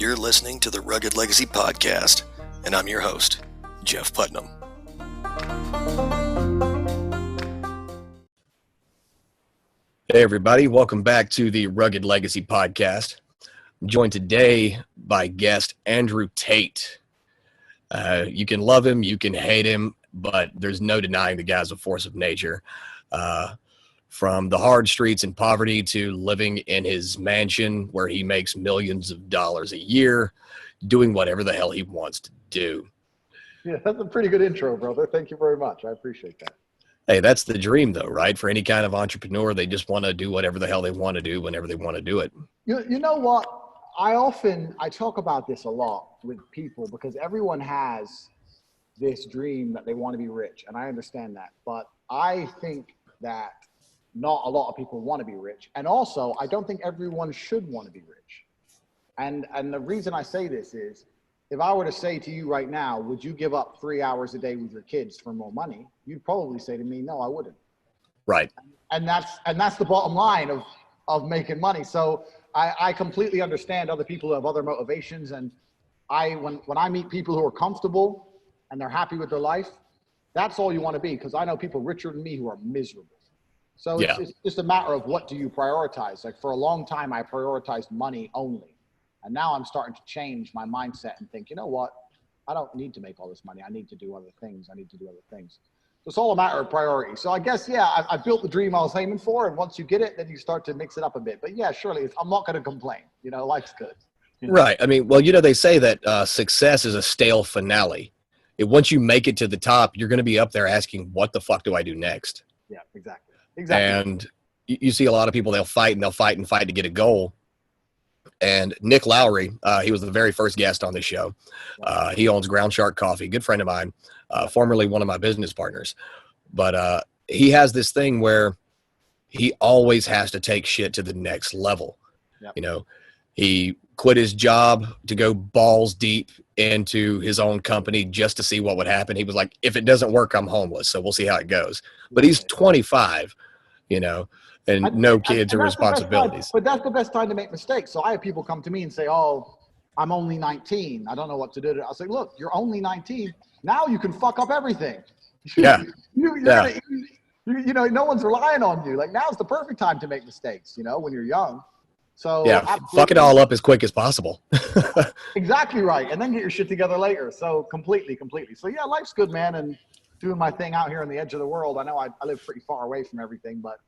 You're listening to the Rugged Legacy Podcast, and I'm your host, Jeff Putnam. Hey, everybody. Welcome back to the Rugged Legacy Podcast. I'm joined today by guest Andrew Tate. You can love him, you can hate him, but there's no denying the guy's a force of nature. From the hard streets and poverty to living in his mansion where he makes millions of dollars a year, doing whatever the hell he wants to do. Yeah, that's a pretty good intro, brother. Thank you very much. I appreciate that. Hey, that's the dream, though, right? For any kind of entrepreneur, they just want to do whatever the hell they want to do whenever they want to do it. You know what? I talk about this a lot with people because everyone has this dream that they want to be rich, and I understand that. But I think that not a lot of people want to be rich. And also, I don't think everyone should want to be rich. And the reason I say this is, if I were to say to you right now, would you give up 3 hours a day with your kids for more money? You'd probably say to me, no, I wouldn't. Right. And that's the bottom line of making money. So I completely understand other people who have other motivations. And when I meet people who are comfortable and they're happy with their life, that's all you want to be. Because I know people richer than me who are miserable. So it's just a matter of what do you prioritize? Like for a long time, I prioritized money only. And now I'm starting to change my mindset and think, you know what? I don't need to make all this money. I need to do other things. So it's all a matter of priority. So I guess, I built the dream I was aiming for. And once you get it, then you start to mix it up a bit. But yeah, surely I'm not going to complain. You know, life's good. Right. I mean, well, they say that success is a stale finale. Once you make it to the top, you're going to be up there asking, what the fuck do I do next? Yeah, exactly. And you see a lot of people, they'll fight to get a goal. And Nick Lowry, he was the very first guest on this show. He owns Ground Shark Coffee, good friend of mine, formerly one of my business partners. But he has this thing where he always has to take shit to the next level. Yep. You know, he quit his job to go balls deep into his own company just to see what would happen. He was like, if it doesn't work, I'm homeless. So we'll see how it goes. But he's 25, and no kids or responsibilities. But that's the best time to make mistakes. So I have people come to me and say, oh, I'm only 19. I don't know what to do. I'll say, look, you're only 19. Now you can fuck up everything. Yeah. No one's relying on you. Like now's the perfect time to make mistakes, when you're young. So fuck it all up as quick as possible. Exactly right. And then get your shit together later. So completely. So yeah, life's good, man. And doing my thing out here on the edge of the world. I know I live pretty far away from everything, but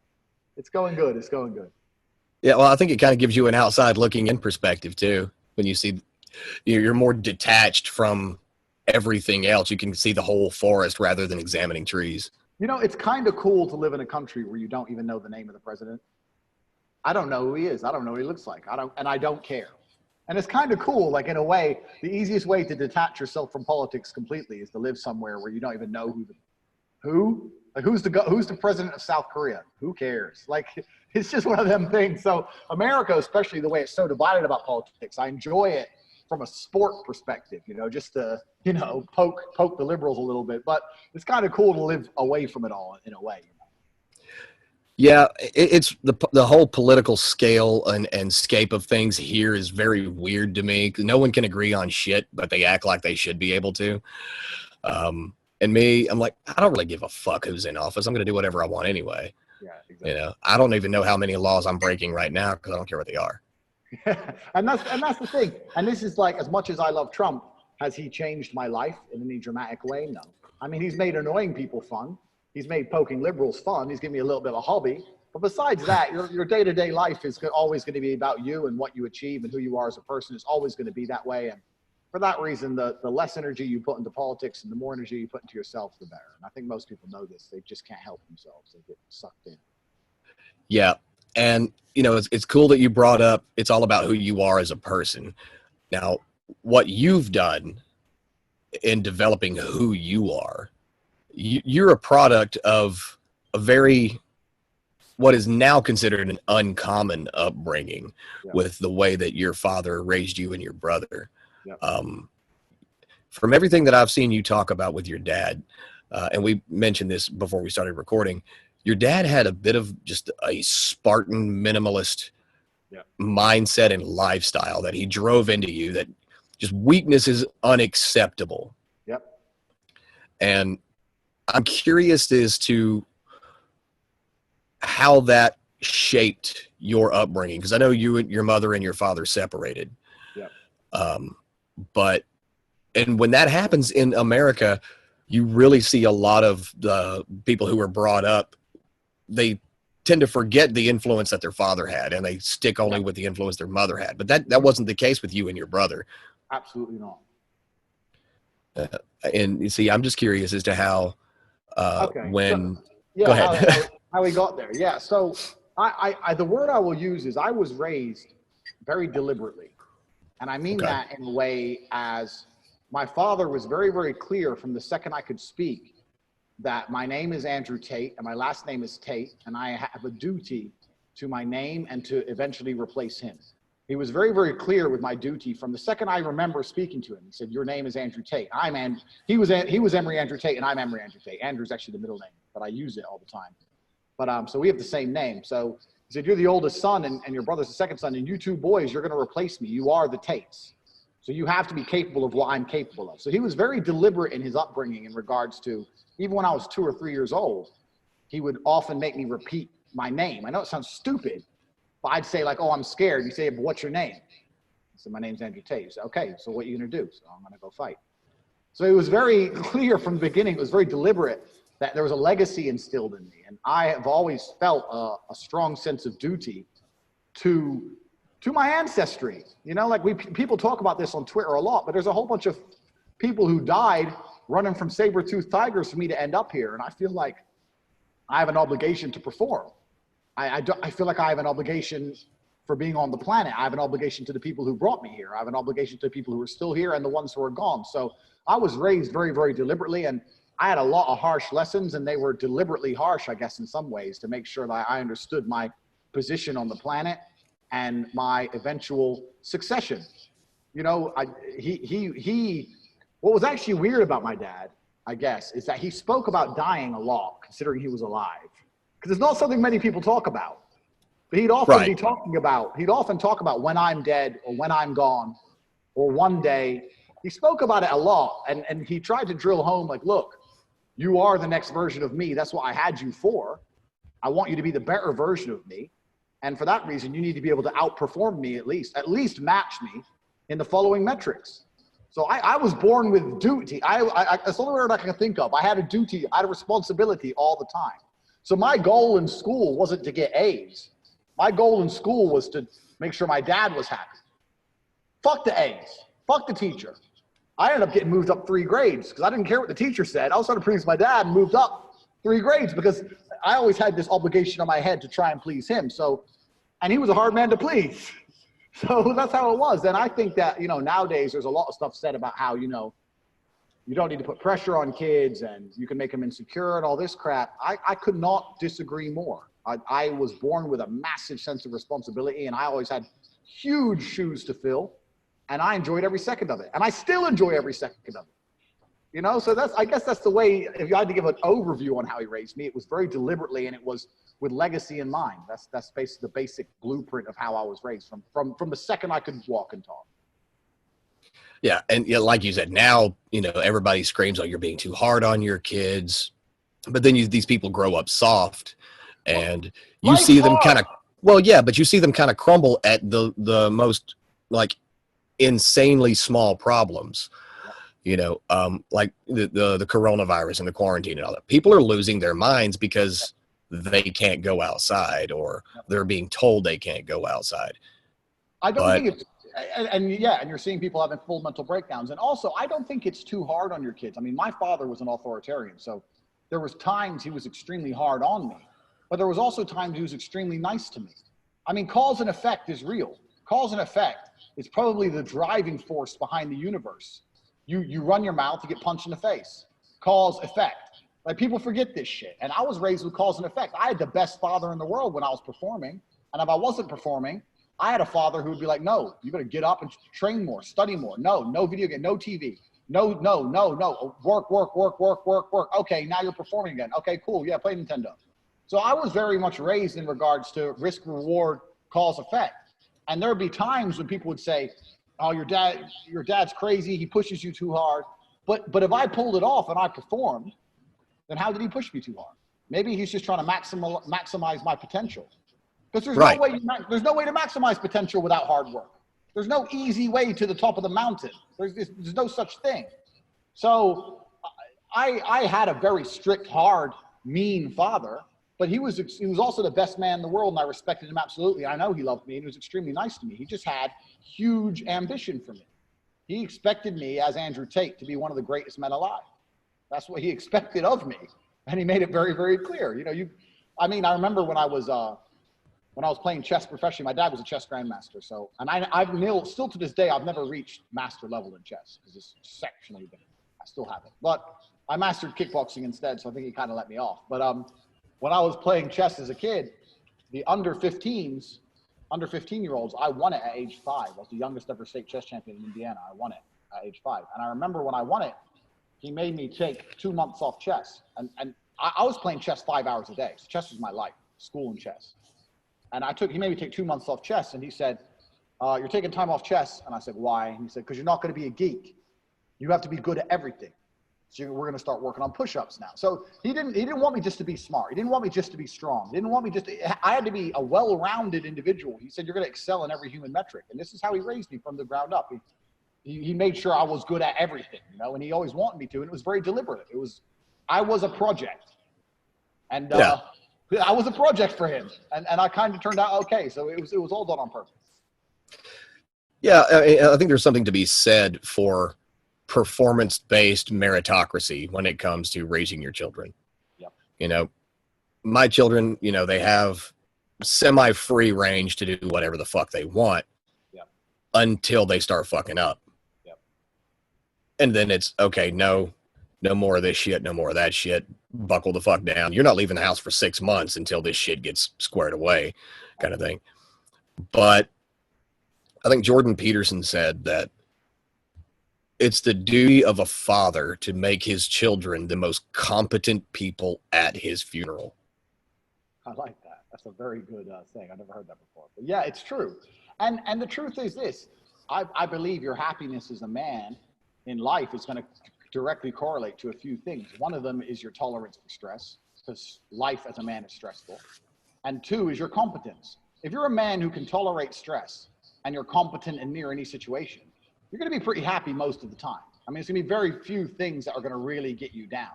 it's going good. Yeah. Well, I think it kind of gives you an outside looking in perspective too. When you see you're more detached from everything else, you can see the whole forest rather than examining trees. It's kind of cool to live in a country where you don't even know the name of the president. I don't know who he is. I don't know what he looks like. I don't care. And it's kind of cool. Like in a way, the easiest way to detach yourself from politics completely is to live somewhere where you don't even know who's the president of South Korea? Who cares? Like it's just one of them things. So America, especially the way it's so divided about politics, I enjoy it from a sport perspective, just to, poke the liberals a little bit, but it's kind of cool to live away from it all in a way. Yeah, it's the whole political scale and scape of things here is very weird to me. No one can agree on shit, but they act like they should be able to. And me, I'm like, I don't really give a fuck who's in office. I'm going to do whatever I want anyway. Yeah, exactly. I don't even know how many laws I'm breaking right now because I don't care what they are. and that's the thing. And this is like, as much as I love Trump, has he changed my life in any dramatic way? No. I mean, he's made annoying people fun. He's made poking liberals fun. He's given me a little bit of a hobby. But besides that, your day-to-day life is always going to be about you and what you achieve and who you are as a person. It's always going to be that way. And for that reason, the less energy you put into politics and the more energy you put into yourself, the better. And I think most people know this. They just can't help themselves. They get sucked in. Yeah. And, it's cool that you brought up it's all about who you are as a person. Now, what you've done in developing who you are, you're a product of what is now considered an uncommon upbringing with the way that your father raised you and your brother. Yep. From everything that I've seen you talk about with your dad, and we mentioned this before we started recording, your dad had a bit of just a Spartan minimalist mindset and lifestyle that he drove into you, that just weakness is unacceptable. Yep. And I'm curious as to how that shaped your upbringing, because I know you and your mother and your father separated. Yep. And when that happens in America, you really see a lot of the people who were brought up, they tend to forget the influence that their father had, and they stick only with the influence their mother had. But that wasn't the case with you and your brother. Absolutely not. And you see, I'm just curious as to how, when, so, go ahead. how we got there. Yeah. So I the word I will use is I was raised very deliberately. And I mean that in a way as my father was very, very clear from the second I could speak that my name is Andrew Tate and my last name is Tate, and I have a duty to my name and to eventually replace him. He was very, very clear with my duty from the second I remember speaking to him. He said, "Your name is Andrew Tate. He was Emery Andrew Tate, and I'm Emery Andrew Tate. Andrew's actually the middle name, but I use it all the time. But so we have the same name. So he said, "You're the oldest son, and your brother's the second son, and you two boys, you're going to replace me. You are the Tates. So you have to be capable of what I'm capable of." So he was very deliberate in his upbringing in regards to, even when I was 2 or 3 years old, he would often make me repeat my name. I know it sounds stupid, but I'd say like, "Oh, I'm scared." You say, "But what's your name?" I said, "My name's Andrew Tate." You say, "Okay, so what are you going to do?" So, "I'm going to go fight." So it was very clear from the beginning. It was very deliberate that there was a legacy instilled in me. And I have always felt a strong sense of duty to my ancestry. You know, like people talk about this on Twitter a lot, but there's a whole bunch of people who died running from saber-toothed tigers for me to end up here. And I feel like I have an obligation to perform. I feel like I have an obligation for being on the planet. I have an obligation to the people who brought me here. I have an obligation to the people who are still here and the ones who are gone. So I was raised very, very deliberately, and I had a lot of harsh lessons, and they were deliberately harsh, I guess, in some ways, to make sure that I understood my position on the planet and my eventual succession. You know, what was actually weird about my dad, I guess, is that he spoke about dying a lot, considering he was alive. Because it's not something many people talk about. But he'd often talk about when I'm dead or when I'm gone or one day. He spoke about it a lot, and he tried to drill home, like, "Look, you are the next version of me. That's what I had you for. I want you to be the better version of me. And for that reason, you need to be able to outperform me at least match me in the following metrics." So I was born with duty. That's the only word I can think of. I had a duty, I had a responsibility all the time. So my goal in school wasn't to get A's. My goal in school was to make sure my dad was happy. Fuck the A's. Fuck the teacher. I ended up getting moved up 3 grades because I didn't care what the teacher said. I was trying to please my dad and moved up 3 grades because I always had this obligation on my head to try and please him. So, and he was a hard man to please. So that's how it was. And I think that, you know, nowadays there's a lot of stuff said about how, you know, you don't need to put pressure on kids and you can make them insecure and all this crap. I could not disagree more. I was born with a massive sense of responsibility, and I always had huge shoes to fill, and I enjoyed every second of it. And I still enjoy every second of it. You know, so I guess that's the way, if you had to give an overview on how he raised me, it was very deliberately, and it was with legacy in mind. That's basically the basic blueprint of how I was raised from the second I could walk and talk. Yeah. And yeah, like you said, now, you know, everybody screams, "Oh, you're being too hard on your kids." But then these people grow up soft, and you see them kind of, but you see them kind of crumble at the most like insanely small problems. You know, like the coronavirus and the quarantine and all that. People are losing their minds because they can't go outside, or they're being told they can't go outside. I don't think it's, and you're seeing people having full mental breakdowns. And also, I don't think it's too hard on your kids. I mean, my father was an authoritarian, so there was times he was extremely hard on me, but there was also times he was extremely nice to me. I mean, cause and effect is real. Cause and effect is probably the driving force behind the universe. You run your mouth, you get punched in the face. Cause, effect. Like, people forget this shit. And I was raised with cause and effect. I had the best father in the world when I was performing. And if I wasn't performing, I had a father who would be like, "No, you better get up and train more, study more. No video game, no TV. No. Work. Okay, now you're performing again. Okay, cool. Yeah, play Nintendo." So I was very much raised in regards to risk, reward, cause, effect. And there'd be times when people would say, oh, your dad's crazy. He pushes you too hard. But if I pulled it off and I performed, then how did he push me too hard? Maybe he's just trying to maximize my potential. Because there's no way to maximize potential without hard work. There's no easy way to the top of the mountain. There's no such thing. So I had a very strict, hard, mean father, but he was also the best man in the world, and I respected him absolutely. I know he loved me, and he was extremely nice to me. He just had huge ambition for me. He expected me, as Andrew Tate, to be one of the greatest men alive. That's what he expected of me, and he made it very, very clear. I remember when I was playing chess professionally. My dad was a chess grandmaster, and still to this day, I've never reached master level in chess because it's exceptionally difficult. I still haven't, but I mastered kickboxing instead, so I think he kind of let me off. But when I was playing chess as a kid, the under 15-year-olds, I won it at age 5. I was the youngest ever state chess champion in Indiana. I won it at age 5. And I remember when I won it, he made me take 2 months off chess. And I was playing chess 5 hours a day. So chess was my life, school and chess. And he made me take 2 months off chess. And he said, you're taking time off chess. And I said, why? And he said, because you're not going to be a geek. You have to be good at everything. So we're going to start working on push-ups now. So he didn't want me just to be smart. He didn't want me just to be strong. He didn't want me I had to be a well-rounded individual. He said, you're going to excel in every human metric. And this is how he raised me from the ground up. He made sure I was good at everything, and he always wanted me to. And it was very deliberate. I was a project. And I was a project for him. And I kind of turned out okay. So it was all done on purpose. Yeah, I think there's something to be said for performance-based meritocracy when it comes to raising your children. Yep. My children, they have semi-free range to do whatever the fuck they want. Yep. Until they start fucking up. Yep. And then it's, okay, no more of this shit, no more of that shit. Buckle the fuck down. You're not leaving the house for 6 months until this shit gets squared away, kind of thing. But I think Jordan Peterson said that it's the duty of a father to make his children the most competent people at his funeral. I like that. That's a very good thing. I never heard that before. But yeah, it's true. And the truth is this. I believe your happiness as a man in life is going to directly correlate to a few things. One of them is your tolerance for stress, because life as a man is stressful. And 2 is your competence. If you're a man who can tolerate stress and you're competent in near any situation, you're going to be pretty happy most of the time. I mean, it's going to be very few things that are going to really get you down.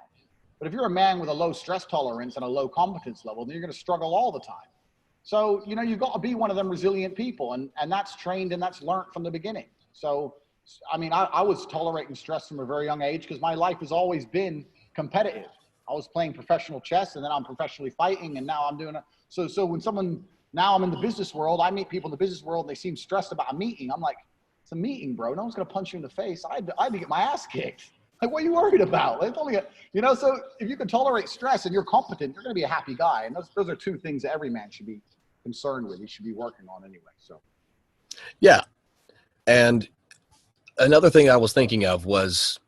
But if you're a man with a low stress tolerance and a low competence level, then you're going to struggle all the time. So, you've got to be one of them resilient people, and that's trained and that's learned from the beginning. So, I was tolerating stress from a very young age because my life has always been competitive. I was playing professional chess, and then I'm professionally fighting, and now I'm doing it. So when now I'm in the business world, I meet people in the business world, and they seem stressed about a meeting. I'm like, it's a meeting, bro. No one's going to punch you in the face. I had to get my ass kicked. Like, what are you worried about? It's only so if you can tolerate stress and you're competent, you're going to be a happy guy. And those are 2 things that every man should be concerned with. He should be working on anyway. So, yeah. And another thing I was thinking of was,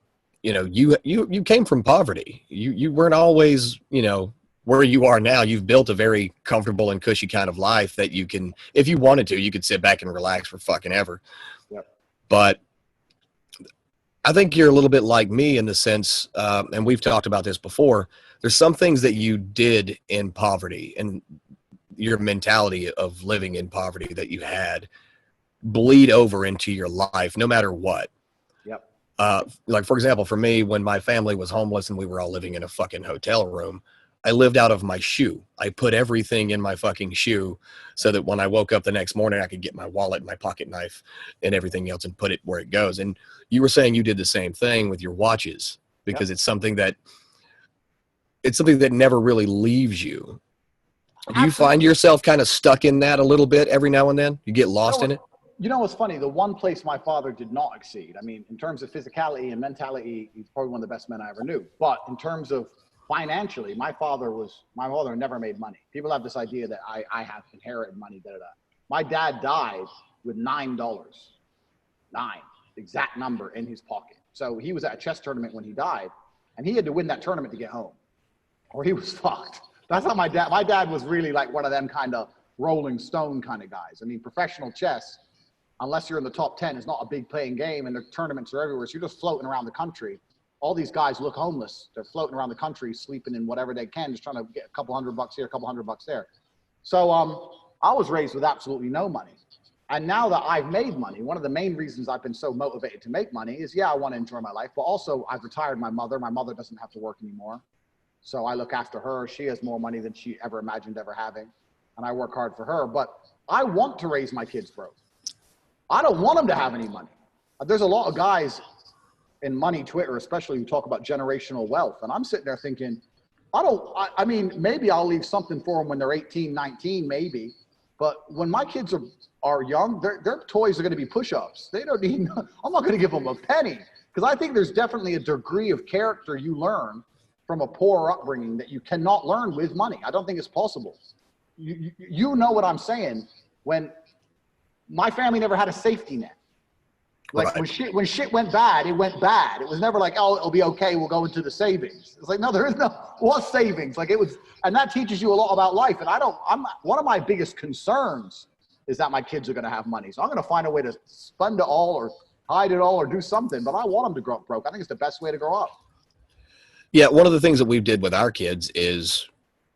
you came from poverty. You weren't always, where you are now. You've built a very comfortable and cushy kind of life that you can, if you wanted to, you could sit back and relax for fucking ever. Yep. But I think you're a little bit like me in the sense, and we've talked about this before, there's some things that you did in poverty and your mentality of living in poverty that you had bleed over into your life no matter what. Yep. Like, for example, for me, when my family was homeless and we were all living in a fucking hotel room, I lived out of my shoe. I put everything in my fucking shoe so that when I woke up the next morning, I could get my wallet, my pocket knife, and everything else and put it where it goes. And you were saying you did the same thing with your watches because It's something that never really leaves you. Do you find yourself kind of stuck in that a little bit every now and then? You get lost in it? You know what's funny? The one place my father did not exceed, in terms of physicality and mentality, he's probably one of the best men I ever knew. But in terms of financially, my father never made money. People have this idea that I have inherited money. My dad died with $9, exact number in his pocket. So he was at a chess tournament when he died, and he had to win that tournament to get home, or he was fucked. That's how my dad was really like one of them kind of Rolling Stone kind of guys. I mean, professional chess, unless you're in the top 10, is not a big paying game, and the tournaments are everywhere. So you're just floating around the country. All these guys look homeless. They're floating around the country, sleeping in whatever they can, just trying to get a couple $100 here, a couple $100 there. So I was raised with absolutely no money. And now that I've made money, one of the main reasons I've been so motivated to make money is, yeah, I want to enjoy my life, but also I've retired my mother. My mother doesn't have to work anymore. So I look after her. She has more money than she ever imagined ever having. And I work hard for her. But I want to raise my kids broke. I don't want them to have any money. There's a lot of guys in money Twitter, especially, who talk about generational wealth. And I'm sitting there thinking, I mean, maybe I'll leave something for them when they're 18, 19, maybe. But when my kids are young, their toys are going to be push-ups. They don't need, I'm not going to give them a penny. Because I think there's definitely a degree of character you learn from a poor upbringing that you cannot learn with money. I don't think it's possible. You know what I'm saying. When my family never had a safety net. Like right. when shit went bad, it went bad. It was never like, oh, it'll be okay, we'll go into the savings. It's like, no, there is no, what savings? Like it was, and that teaches you a lot about life. And one of my biggest concerns is that my kids are going to have money. So I'm going to find a way to spend it all or hide it all or do something, but I want them to grow up broke. I think it's the best way to grow up. Yeah. One of the things that we did with our kids is,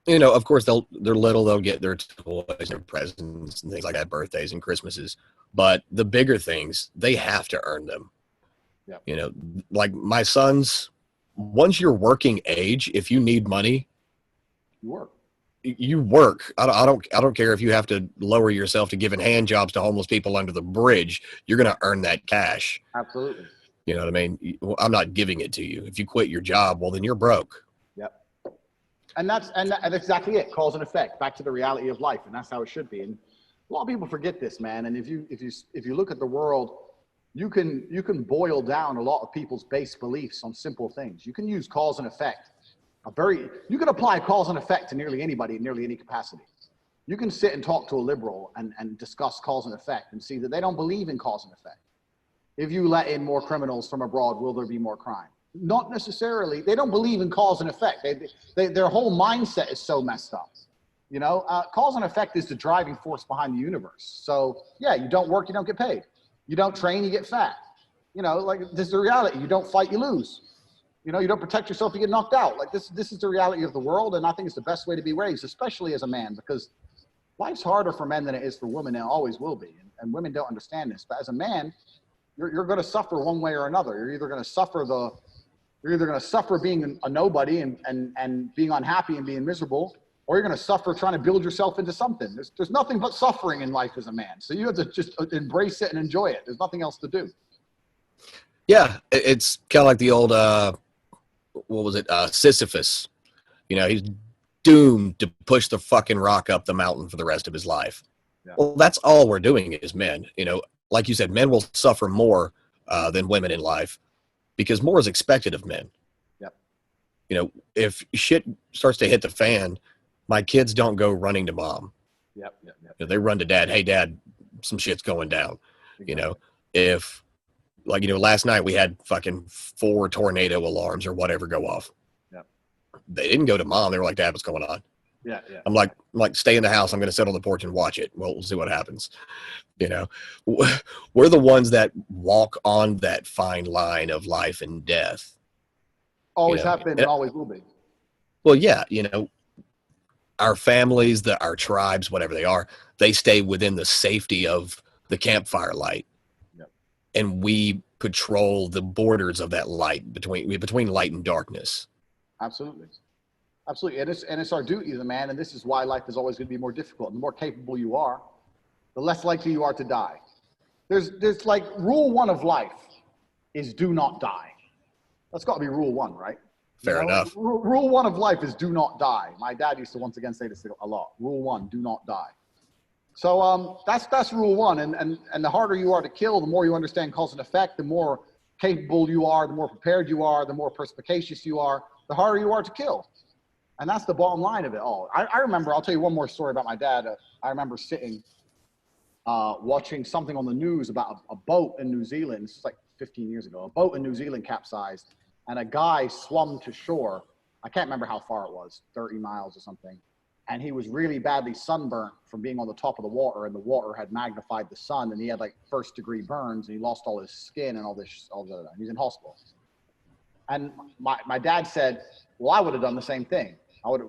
you know, of course they're little, they'll get their toys, their presents and things like that, birthdays and Christmases. But the bigger things, they have to earn them. Yep. You know, like my sons, once you're working age, if you need money, you work. I don't care if you have to lower yourself to giving hand jobs to homeless people under the bridge. You're going to earn that cash. Absolutely. You know what I mean? I'm not giving it to you. If you quit your job, well, then you're broke. Yep. And that's exactly it. Cause and effect. Back to the reality of life, and that's how it should be. And a lot of people forget this, man. And if you look at the world, you can boil down a lot of people's base beliefs on simple things. You can use cause and effect. You can apply cause and effect to nearly anybody in nearly any capacity. You can sit and talk to a liberal and discuss cause and effect and see that they don't believe in cause and effect. If you let in more criminals from abroad, will there be more crime? Not necessarily. They don't believe in cause and effect. Their whole mindset is so messed up. You know, cause and effect is the driving force behind the universe. So yeah, you don't work, you don't get paid. You don't train, you get fat. You know, like this is the reality. You don't fight, you lose. You know, you don't protect yourself, you get knocked out. Like this is the reality of the world. And I think it's the best way to be raised, especially as a man, because life's harder for men than it is for women, and it always will be. And women don't understand this. But as a man, you're going to suffer one way or another. You're either going to suffer being a nobody and being unhappy and being miserable, or you're going to suffer trying to build yourself into something. There's nothing but suffering in life as a man. So you have to just embrace it and enjoy it. There's nothing else to do. Yeah, it's kind of like the old, Sisyphus. You know, he's doomed to push the fucking rock up the mountain for the rest of his life. Yeah. Well, that's all we're doing as men. You know, like you said, men will suffer more than women in life because more is expected of men. Yep. You know, if shit starts to hit the fan, my kids don't go running to mom. Yep. You know, they run to dad. Hey, dad, some shit's going down. Exactly. You know, if, like, you know, last night we had fucking 4 tornado alarms or whatever go off. Yep. They didn't go to mom. They were like, Dad, what's going on? Yeah. I'm like, stay in the house. I'm going to sit on the porch and watch it. We'll see what happens. You know, we're the ones that walk on that fine line of life and death. Always have been and always will be. Well, yeah, you know, our families, our tribes, whatever they are, they stay within the safety of the campfire light. Yep. And we patrol the borders of that light between light and darkness. Absolutely. And it's our duty as a man, and this is why life is always going to be more difficult. And the more capable you are, the less likely you are to die. There's like rule 1 of life is do not die. That's got to be rule 1, right? Fair enough. Rule 1 of life is do not die. My dad used to once again say this a lot. Rule 1, do not die. So that's rule 1. And the harder you are to kill, the more you understand cause and effect, the more capable you are, the more prepared you are, the more perspicacious you are, the harder you are to kill. And that's the bottom line of it all. I remember, I'll tell you one more story about my dad. I remember sitting, watching something on the news about a boat in New Zealand. This is like 15 years ago. A boat in New Zealand capsized, and a guy swum to shore. I can't remember how far it was, 30 miles or something. and he was really badly sunburnt from being on the top of the water, and the water had magnified the sun, and he had like 1st-degree burns, and he lost all his skin and he's in hospital. And my dad said, well, I would have done the same thing.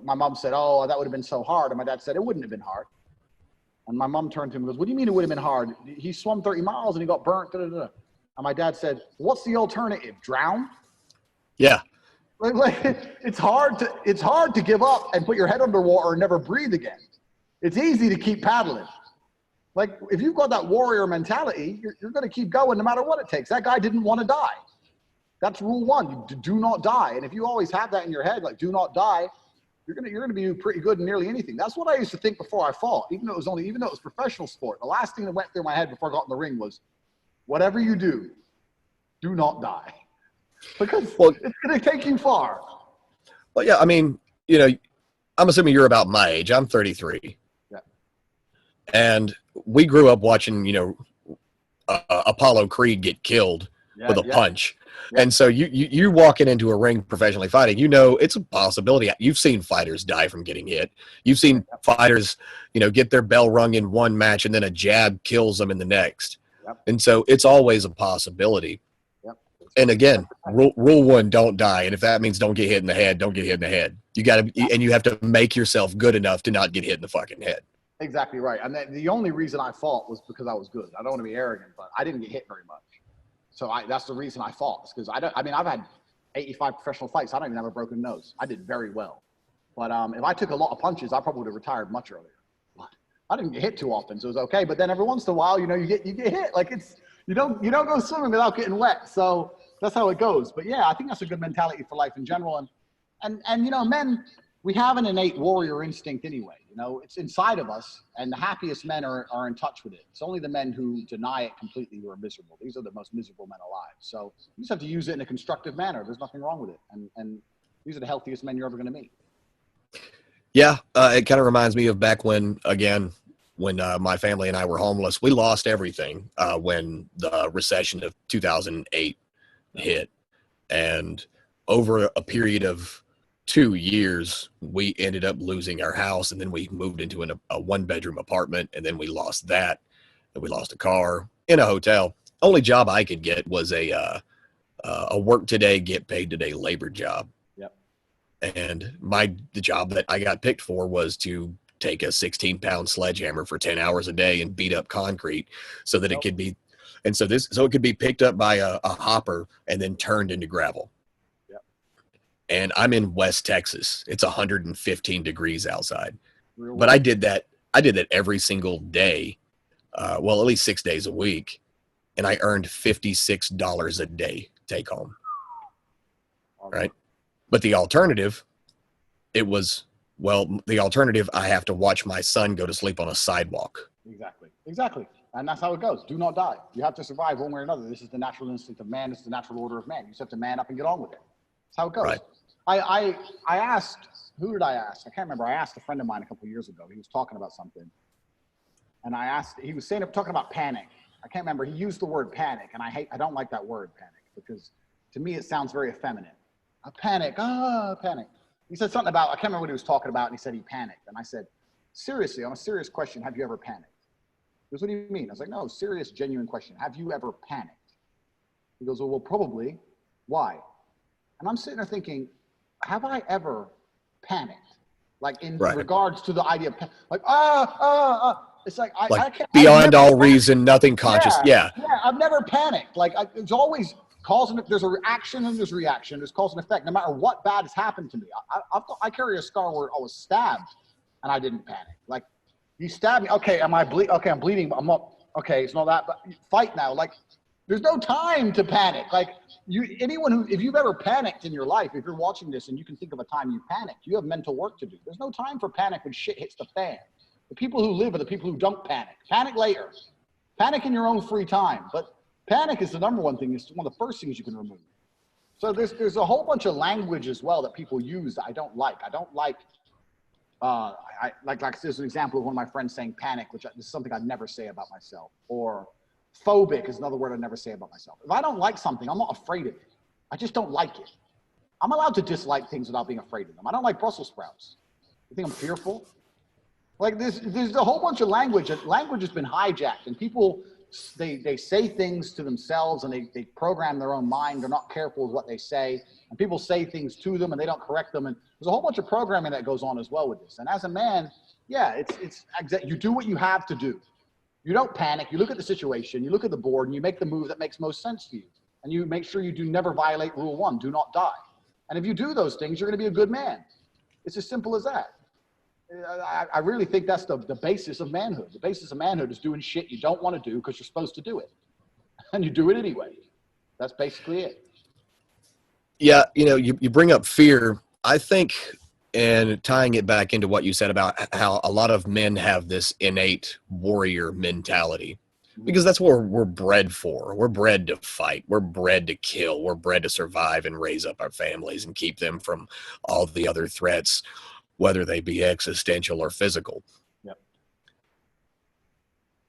My mom said, oh, that would have been so hard. And my dad said, it wouldn't have been hard. And my mom turned to him and goes, what do you mean it would have been hard? He swam 30 miles and he got burnt. Da, da, da. And my dad said, what's the alternative? Drown? Yeah. It's hard to give up and put your head underwater and never breathe again. It's easy to keep paddling. Like, if you've got that warrior mentality, you're going to keep going no matter what it takes. That guy didn't want to die. That's rule 1. You do not die. And if you always have that in your head, like, do not die, you're gonna be pretty good in nearly anything. That's what I used to think before I fought, even though it was professional sport. The last thing that went through my head before I got in the ring was, whatever you do, do not die. Because it's going to take you far. Well, yeah, I mean, you know, I'm assuming you're about my age. I'm 33. Yeah. And we grew up watching, you know, Apollo Creed get killed with a punch. Yeah. And so you're walking into a ring professionally fighting, you know, it's a possibility. You've seen fighters die from getting hit. You've seen fighters, you know, get their bell rung in one match and then a jab kills them in the next. Yep. And so it's always a possibility. Yep. And again, rule 1, don't die. And if that means don't get hit in the head, don't get hit in the head. You have to make yourself good enough to not get hit in the fucking head. Exactly right. And the only reason I fought was because I was good. I don't want to be arrogant, but I didn't get hit very much. So that's the reason I fought. Because I've had 85 professional fights. I don't even have a broken nose. I did very well. But if I took a lot of punches, I probably would have retired much earlier. But I didn't get hit too often, so it was okay. But then every once in a while, you know, you get hit. Like you don't go swimming without getting wet. So that's how it goes. But yeah, I think that's a good mentality for life in general. And you know, men, we have an innate warrior instinct anyway. You know, it's inside of us, and the happiest men are in touch with it. It's only the men who deny it completely who are miserable. These are the most miserable men alive. So you just have to use it in a constructive manner. There's nothing wrong with it. And these are the healthiest men you're ever going to meet. Yeah, it kind of reminds me of back when my family and I were homeless. We lost everything when the recession of 2008 hit. And over a period of 2 years, we ended up losing our house, and then we moved into a 1-bedroom apartment, and then we lost that, and we lost a car in a hotel. Only job I could get was a work today, get paid today labor job. Yep. And the job that I got picked for was to take a 16-pound sledgehammer for 10 hours a day and beat up concrete so that it could be, and so it could be picked up by a hopper and then turned into gravel. And I'm in West Texas. It's 115 degrees outside. But I did that every single day. Well, at least 6 days a week. And I earned $56 a day take home. Right. But the alternative, I have to watch my son go to sleep on a sidewalk. Exactly. And that's how it goes. Do not die. You have to survive one way or another. This is the natural instinct of man. This is the natural order of man. You just have to man up and get on with it. That's how it goes. Right. I asked, who did I ask? I can't remember. I asked a friend of mine a couple of years ago. He was talking about something. And he was talking about panic. I can't remember. He used the word panic. And I don't like that word panic because to me, it sounds very effeminate. Panic. He said something about, I can't remember what he was talking about. And he said he panicked. And I said, seriously, on a serious question, have you ever panicked? He goes, what do you mean? I was like, no, serious, genuine question. Have you ever panicked? He goes, well, probably. Why? And I'm sitting there thinking, have I ever panicked? Like in regards to the idea of like, it's like, I can't. Beyond all reason, nothing conscious. Yeah, I've never panicked. Like it's always cause and there's a reaction and there's reaction. There's cause and effect. No matter what bad has happened to me. I carry a scar where I was stabbed and I didn't panic. Like you stabbed me. Okay, am I bleeding? Okay, I'm bleeding, but I'm not. Okay, it's not that, but fight now. Like there's no time to panic. Like if you've ever panicked in your life, if you're watching this and you can think of a time you panicked, you have mental work to do. There's no time for panic when shit hits the fan. The people who live are the people who don't panic. Panic later. Panic in your own free time. But panic is the number one thing. It's one of the first things you can remove. So there's a whole bunch of language as well that people use that I don't like. I don't like, like there's an example of one of my friends saying panic, which is something I'd never say about myself. Or phobic is another word I'd never say about myself. If I don't like something, I'm not afraid of it. I just don't like it. I'm allowed to dislike things without being afraid of them. I don't like Brussels sprouts. You think I'm fearful? Like there's a whole bunch of language. Language has been hijacked, and people they say things to themselves, and they program their own mind. They're not careful with what they say, and people say things to them, and they don't correct them. And there's a whole bunch of programming that goes on as well with this. And as a man, yeah, it's you do what you have to do. You don't panic. You look at the situation. You look at the board, and you make the move that makes most sense to you. And you make sure you do never violate rule 1. Do not die. And if you do those things, you're going to be a good man. It's as simple as that. I really think that's the basis of manhood. The basis of manhood is doing shit you don't want to do because you're supposed to do it. And you do it anyway. That's basically it. Yeah, you bring up fear. I think, and tying it back into what you said about how a lot of men have this innate warrior mentality, because that's what we're bred for. We're bred to fight. We're bred to kill. We're bred to survive and raise up our families and keep them from all the other threats, whether they be existential or physical. Yep.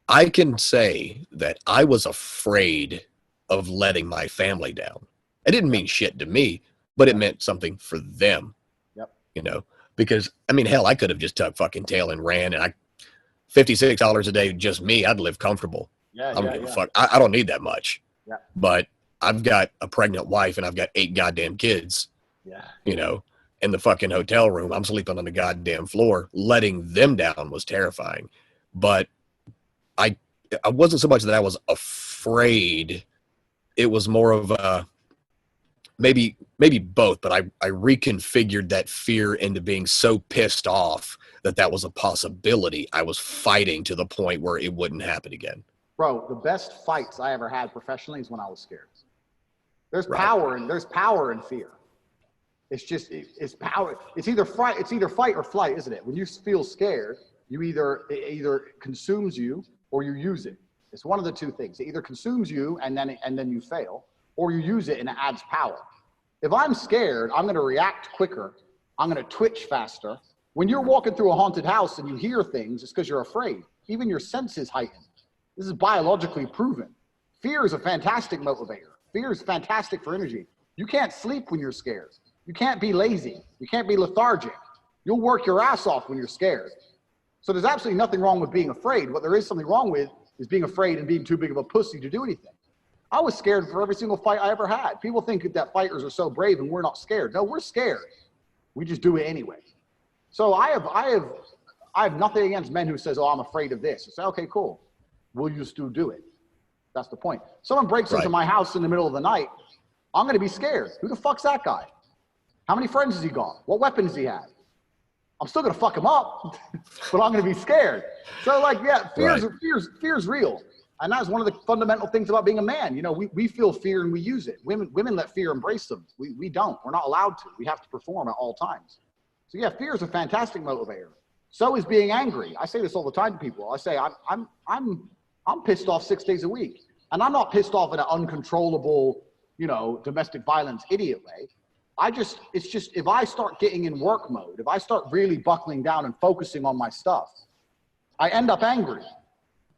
I can say that I was afraid of letting my family down. It didn't mean shit to me, but it meant something for them. Yep. Because, hell, I could have just tucked fucking tail and ran, and $56 a day, just me, I'd live comfortable. Yeah, I don't give a fuck. I don't need that much. Yeah. But I've got a pregnant wife, and I've got 8 goddamn kids. Yeah. In the fucking hotel room. I'm sleeping on the goddamn floor. Letting them down was terrifying. But I wasn't so much that I was afraid. It was more of a maybe both, but I reconfigured that fear into being so pissed off that was a possibility. I was fighting to the point where it wouldn't happen again. Bro, the best fights I ever had professionally is when I was scared. There's Right. power in fear. It's just, it's power. It's either fight or flight, isn't it? When you feel scared, it either consumes you or you use it. It's one of the two things. It either consumes you and then you fail, or you use it and it adds power. If I'm scared, I'm going to react quicker. I'm going to twitch faster. When you're walking through a haunted house and you hear things, it's because you're afraid. Even your senses heighten. This is biologically proven. Fear is a fantastic motivator. Fear is fantastic for energy. You can't sleep when you're scared. You can't be lazy. You can't be lethargic. You'll work your ass off when you're scared. So there's absolutely nothing wrong with being afraid. What there is something wrong with is being afraid and being too big of a pussy to do anything. I was scared for every single fight I ever had. People think that fighters are so brave and we're not scared. No, we're scared. We just do it anyway. So I have nothing against men who says, "Oh, I'm afraid of this." I say, "Okay, cool. We'll just do it." That's the point. Someone breaks into my house in the middle of the night. I'm going to be scared. Who the fuck's that guy? How many friends has he got? What weapon does he have? I'm still going to fuck him up, but I'm going to be scared. So fear's real. And that's one of the fundamental things about being a man. We feel fear and we use it. Women let fear embrace them. We don't. We're not allowed to. We have to perform at all times. So yeah, fear is a fantastic motivator. So is being angry. I say this all the time to people. I say I'm pissed off 6 days a week, and I'm not pissed off in an uncontrollable, domestic violence idiot way. It's just if I start getting in work mode, if I start really buckling down and focusing on my stuff, I end up angry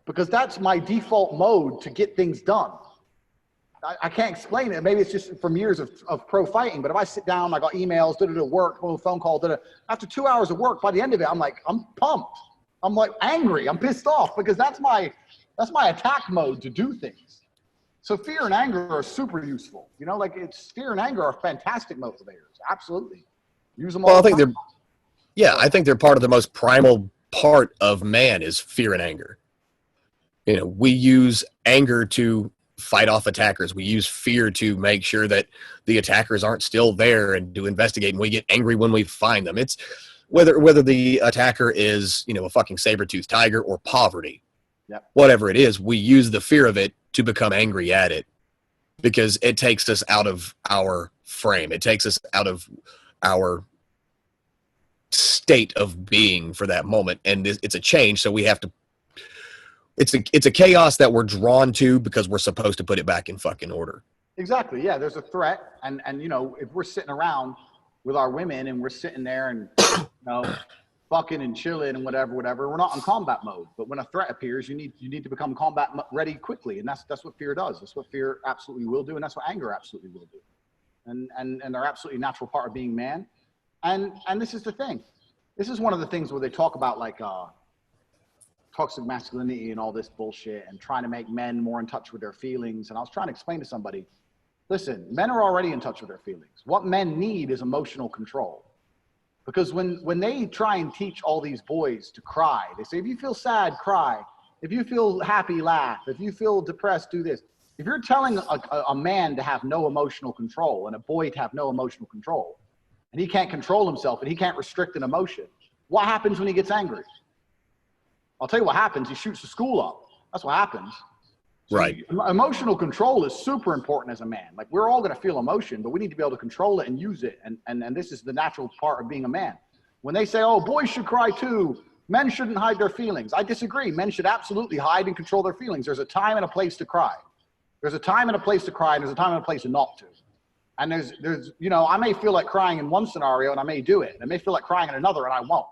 because that's my default mode to get things done. I can't explain it. Maybe it's just from years of pro fighting, but if I sit down, I got emails, work, phone call, after 2 hours of work, by the end of it, I'm pumped. I'm angry. I'm pissed off because that's my attack mode to do things. So fear and anger are super useful. Fear and anger are fantastic motivators. Absolutely. Use them all. Well, I think they're part of the most primal part of man is fear and anger. We use anger to fight off attackers. We use fear to make sure that the attackers aren't still there and to investigate. And we get angry when we find them. It's whether the attacker is, a fucking saber-toothed tiger or poverty. Yep. Whatever it is, we use the fear of it to become angry at it because it takes us out of our frame. It takes us out of our state of being for that moment. And it's a change. So we have to, it's a chaos that we're drawn to because we're supposed to put it back in fucking order. Exactly. Yeah. There's a threat. And if we're sitting around with our women and we're sitting there and, fucking and chilling and whatever, we're not in combat mode. But when a threat appears, you need to become combat ready quickly. And that's what fear does. That's what fear absolutely will do. And that's what anger absolutely will do. And they're absolutely a natural part of being man. And this is the thing. This is one of the things where they talk about toxic masculinity and all this bullshit and trying to make men more in touch with their feelings. And I was trying to explain to somebody, listen, men are already in touch with their feelings. What men need is emotional control. Because when they try and teach all these boys to cry, they say, if you feel sad, cry. If you feel happy, laugh. If you feel depressed, do this. If you're telling a man to have no emotional control and a boy to have no emotional control, and he can't control himself and he can't restrict an emotion, what happens when he gets angry? I'll tell you what happens. He shoots the school up. That's what happens. So right. Emotional control is super important as a man. Like, we're all going to feel emotion, but we need to be able to control it and use it. And this is the natural part of being a man. When they say, oh, boys should cry too, men shouldn't hide their feelings, I disagree. Men should absolutely hide and control their feelings. There's a time and a place to cry. There's a time and a place to cry, and there's a time and a place to not to. And there's I may feel like crying in one scenario, and I may do it. And I may feel like crying in another, and I won't.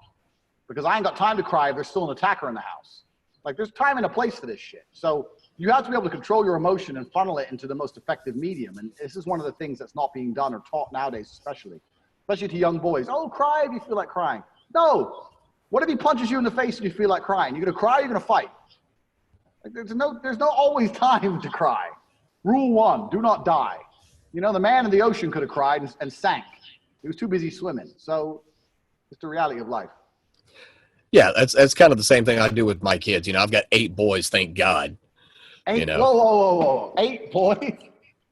Because I ain't got time to cry if there's still an attacker in the house. Like, there's time and a place for this shit. So you have to be able to control your emotion and funnel it into the most effective medium. And this is one of the things that's not being done or taught nowadays, especially to young boys. Oh, cry if you feel like crying. No. What if he punches you in the face and you feel like crying? You're going to cry or you're going to fight? Like, there's no always time to cry. Rule 1, do not die. The man in the ocean could have cried and sank. He was too busy swimming. So it's the reality of life. Yeah, that's kind of the same thing I do with my kids. I've got 8 boys, thank God. 8? Whoa. 8 boys?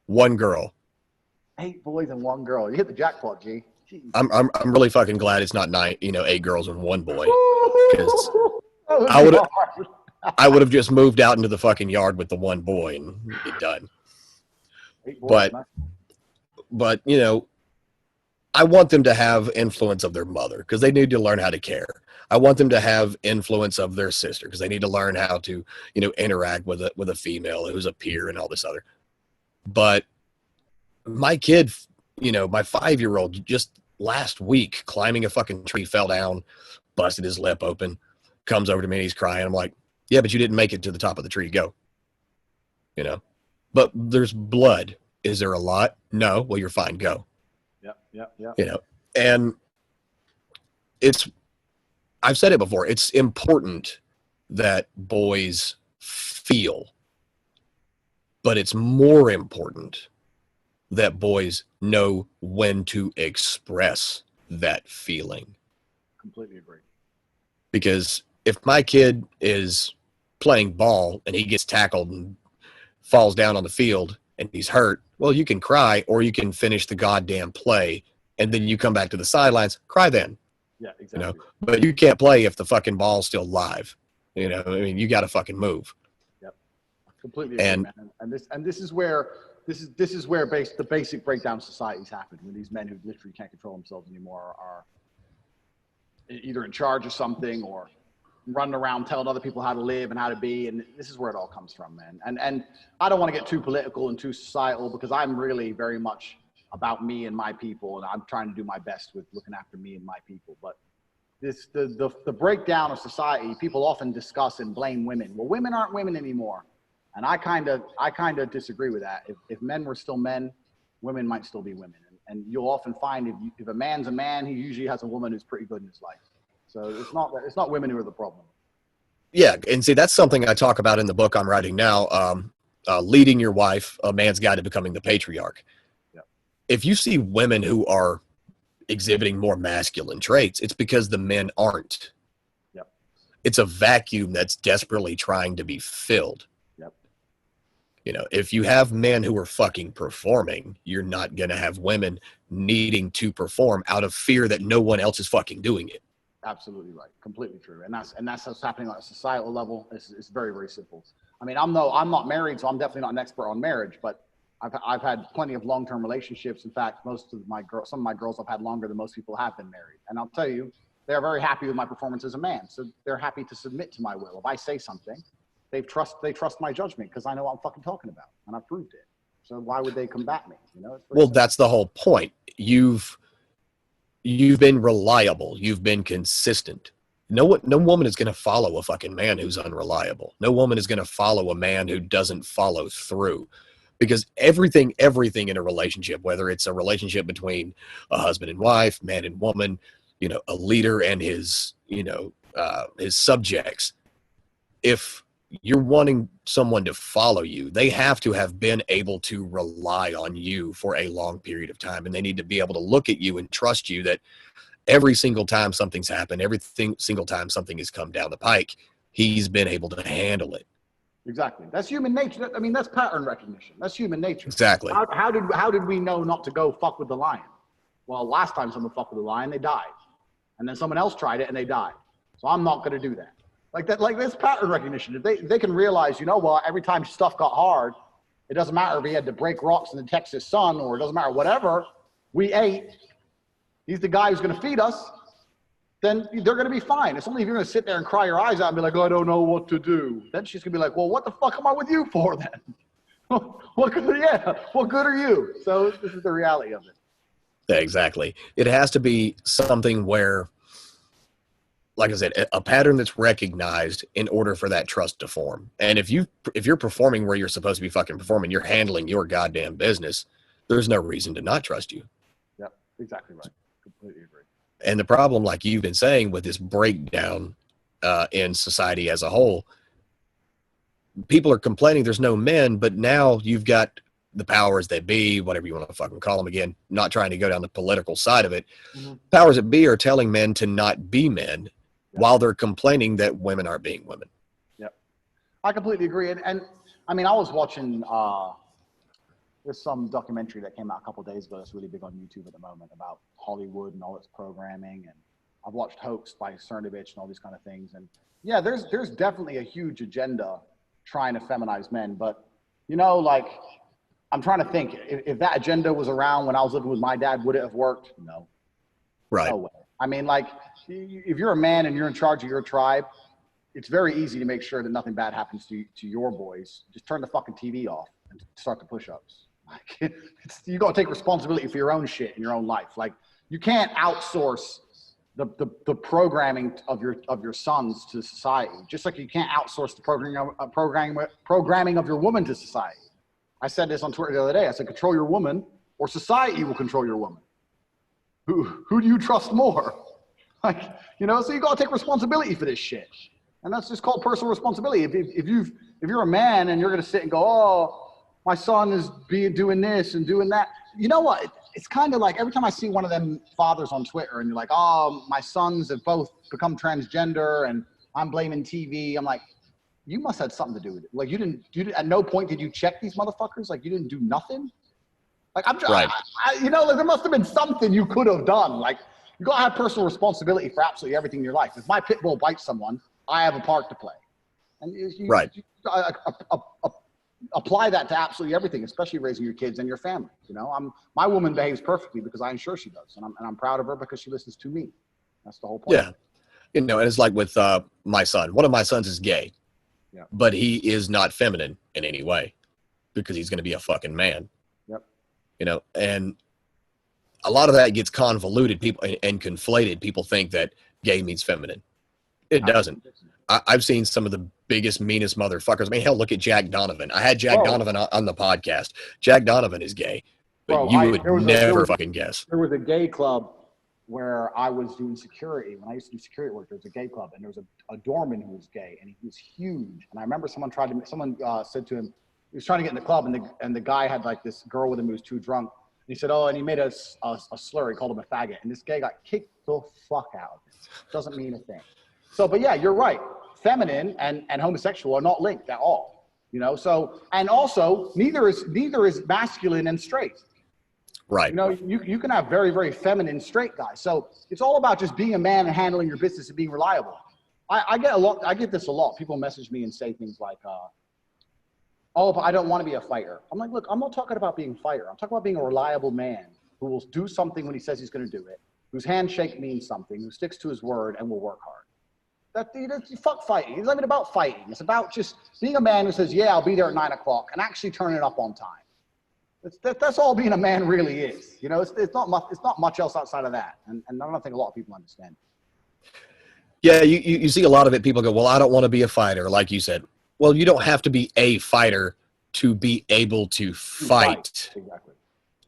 1 girl. 8 boys and 1 girl. You hit the jackpot, G. Jeez. I'm really fucking glad it's not 9, 8 girls and 1 boy. Because I would have just moved out into the fucking yard with the 1 boy and be done. 8 boys, but I want them to have influence of their mother because they need to learn how to care. I want them to have influence of their sister because they need to learn how to, interact with a female who's a peer and all this other. But my kid, my 5-year-old just last week climbing a fucking tree, fell down, busted his lip open, comes over to me and he's crying. I'm like, yeah, but you didn't make it to the top of the tree. Go. But there's blood. Is there a lot? No. Well, you're fine. Go. Yep. And I've said it before, it's important that boys feel, but it's more important that boys know when to express that feeling. Completely agree. Because if my kid is playing ball and he gets tackled and falls down on the field and he's hurt, well, you can cry or you can finish the goddamn play and then you come back to the sidelines, cry then. Yeah, exactly. But you can't play if the fucking ball's still live. You got to fucking move. Yep, completely agree, man. And this is where the basic breakdown of society's happened, when these men who literally can't control themselves anymore are either in charge of something or running around telling other people how to live and how to be. And this is where it all comes from, man. And I don't want to get too political and too societal because I'm really very much about me and my people, and I'm trying to do my best with looking after me and my people. But the breakdown of society, people often discuss and blame women. Well, women aren't women anymore, and I kind of disagree with that. If men were still men, women might still be women, and you'll often find if a man's a man, he usually has a woman who's pretty good in his life. So it's not women who are the problem. Yeah, and see, that's something I talk about in the book I'm writing now, Leading Your Wife, A Man's Guide to Becoming the Patriarch. If you see women who are exhibiting more masculine traits, it's because the men aren't. Yep. It's a vacuum that's desperately trying to be filled. Yep. If you have men who are fucking performing, you're not going to have women needing to perform out of fear that no one else is fucking doing it. Absolutely right. Completely true. And that's what's happening on a societal level. It's very, very simple. I mean, I'm not married, so I'm definitely not an expert on marriage, but I've had plenty of long-term relationships. In fact, some of my girls I've had longer than most people have been married. And I'll tell you, they're very happy with my performance as a man. So they're happy to submit to my will. If I say something, they trust my judgment because I know what I'm fucking talking about and I've proved it. So why would they combat me? Well, simple. That's the whole point. You've been reliable. You've been consistent. No woman is going to follow a fucking man who's unreliable. No woman is going to follow a man who doesn't follow through. Because everything in a relationship, whether it's a relationship between a husband and wife, man and woman, a leader and his subjects, if you're wanting someone to follow you, they have to have been able to rely on you for a long period of time. And they need to be able to look at you and trust you that every single time something's happened, single time something has come down the pike, he's been able to handle it. Exactly. That's human nature. I mean, that's pattern recognition. That's human nature. Exactly. How did we know not to go fuck with the lion? Well, last time someone fucked with the lion, they died. And then someone else tried it and they died. So I'm not going to do that. Like that's pattern recognition. If they can realize, every time stuff got hard, it doesn't matter if he had to break rocks in the Texas sun, or it doesn't matter whatever, we ate. He's the guy who's going to feed us. Then they're going to be fine. It's only if you're going to sit there and cry your eyes out and be like, I don't know what to do. Then she's going to be like, well, what the fuck am I with you for then? What good are you? So this is the reality of it. Yeah, exactly. It has to be something where, like I said, a pattern that's recognized in order for that trust to form. And if you're performing where you're supposed to be fucking performing, you're handling your goddamn business, there's no reason to not trust you. Yep, exactly right. Completely agree. And the problem, like you've been saying, with this breakdown in society as a whole, people are complaining there's no men, but now you've got the powers that be, whatever you want to fucking call them, again, not trying to go down the political side of it. Mm-hmm. Powers that be are telling men to not be men, while they're complaining that women aren't being women. Yep. I completely agree. And I mean, I was watching, there's some documentary that came out a couple of days ago that's really big on YouTube at the moment about Hollywood and all its programming. And I've watched Hoax by Cernovich and all these kind of things. And yeah, there's definitely a huge agenda trying to feminize men. But, I'm trying to think, if that agenda was around when I was living with my dad, would it have worked? No. Right. No way. I mean, if you're a man and you're in charge of your tribe, it's very easy to make sure that nothing bad happens to your boys. Just turn the fucking TV off and start the push-ups. You got to take responsibility for your own shit in your own life. You can't outsource the programming of your sons to society, just like you can't outsource the programming of your woman to society. I said this on Twitter the other day. I said, control your woman, or society will control your woman. Who do you trust more? So you got to take responsibility for this shit. And that's just called personal responsibility. If you're a man and you're going to sit and go, oh, my son is doing this and doing that. You know what? It's kind of like every time I see one of them fathers on Twitter and you're like, oh, my sons have both become transgender and I'm blaming TV. I'm like, you must have had something to do with it. You didn't, at no point did you check these motherfuckers? You didn't do nothing? I'm just, right. There must have been something you could have done. You got to have personal responsibility for absolutely everything in your life. If my pit bull bites someone, I have a part to play. And right. Apply that to absolutely everything, especially raising your kids and your family. My woman behaves perfectly because I'm sure she does. And I'm proud of her because she listens to me. That's the whole point. Yeah. And it's like with my son. One of my sons is gay. Yeah. But he is not feminine in any way because he's going to be a fucking man. Yep. And a lot of that gets convoluted and conflated. People think that gay means feminine. It doesn't. I've seen some of the biggest, meanest motherfuckers. I mean, hell, look at Jack Donovan. I had Jack Donovan on the podcast. Jack Donovan is gay, but you would never fucking guess. There was a gay club where I was doing security. When I used to do security work, there was a gay club, and there was a doorman who was gay, and he was huge. And I remember someone said to him, he was trying to get in the club, and the guy had this girl with him who was too drunk. And he said, oh, and he made a slur. He called him a faggot. And this guy got kicked the fuck out. Doesn't mean a thing. So, but yeah, you're right. Feminine and homosexual are not linked at all. So, and also neither is masculine and straight. Right. You can have very, very feminine straight guys. So it's all about just being a man and handling your business and being reliable. I get this a lot. People message me and say things like, oh, but I don't want to be a fighter. I'm like, look, I'm not talking about being a fighter. I'm talking about being a reliable man who will do something when he says he's going to do it, whose handshake means something, who sticks to his word and will work hard. Fuck fighting. It's not even about fighting. It's about just being a man who says, yeah, I'll be there at 9 o'clock and actually turning it up on time. That's all being a man really is. It's not much else outside of that. And I don't think a lot of people understand. Yeah, you see a lot of it. People go, well, I don't want to be a fighter, like you said. Well, you don't have to be a fighter to be able to fight. Exactly.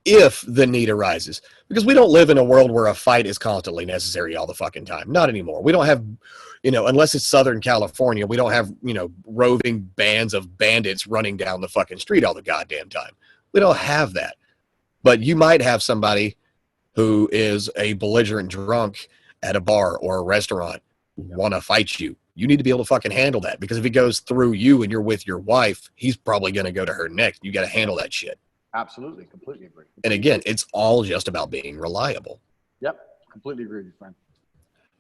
if the need arises, because we don't live in a world where a fight is constantly necessary all the fucking time. Not anymore. We don't have, unless it's Southern California, we don't have, roving bands of bandits running down the fucking street all the goddamn time. We don't have that. But you might have somebody who is a belligerent drunk at a bar or a restaurant want to fight you. You need to be able to fucking handle that, because if he goes through you and you're with your wife, he's probably going to go to her next. You got to handle that shit. Absolutely. Completely agree. And again, it's all just about being reliable. Yep. Completely agree with you, friend.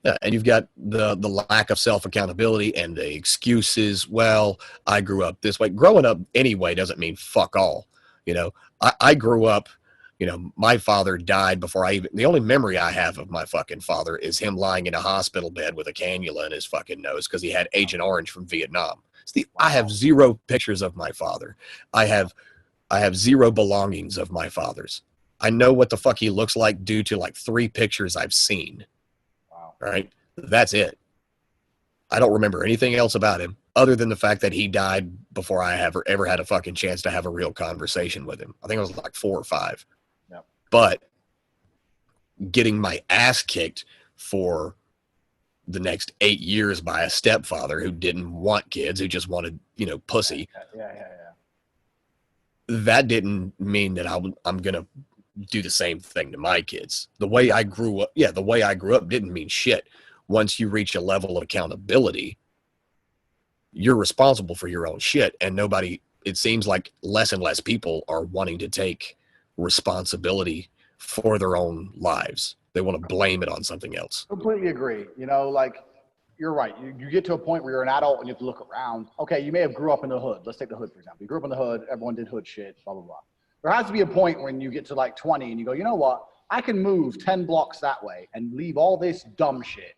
Yeah, and you've got the lack of self-accountability and the excuses. Well, I grew up this way. Growing up anyway doesn't mean fuck all. I grew up, my father died before the only memory I have of my fucking father is him lying in a hospital bed with a cannula in his fucking nose because he had Agent Orange from Vietnam. I have zero pictures of my father. I have zero belongings of my father's. I know what the fuck he looks like due to like 3 pictures I've seen. Wow. Right? That's it. I don't remember anything else about him other than the fact that he died before I ever had a fucking chance to have a real conversation with him. I think I was like 4 or 5. Yep. But getting my ass kicked for the next 8 years by a stepfather who didn't want kids, who just wanted, pussy. Yeah. That didn't mean that I'm going to do the same thing to my kids. The way I grew up didn't mean shit. Once you reach a level of accountability, you're responsible for your own shit. And it seems like less and less people are wanting to take responsibility for their own lives. They want to blame it on something else. Completely agree. You're right. You get to a point where you're an adult and you have to look around. Okay, you may have grew up in the hood. Let's take the hood, for example. You grew up in the hood. Everyone did hood shit, blah, blah, blah. There has to be a point when you get to like 20 and you go, you know what? I can move 10 blocks that way and leave all this dumb shit,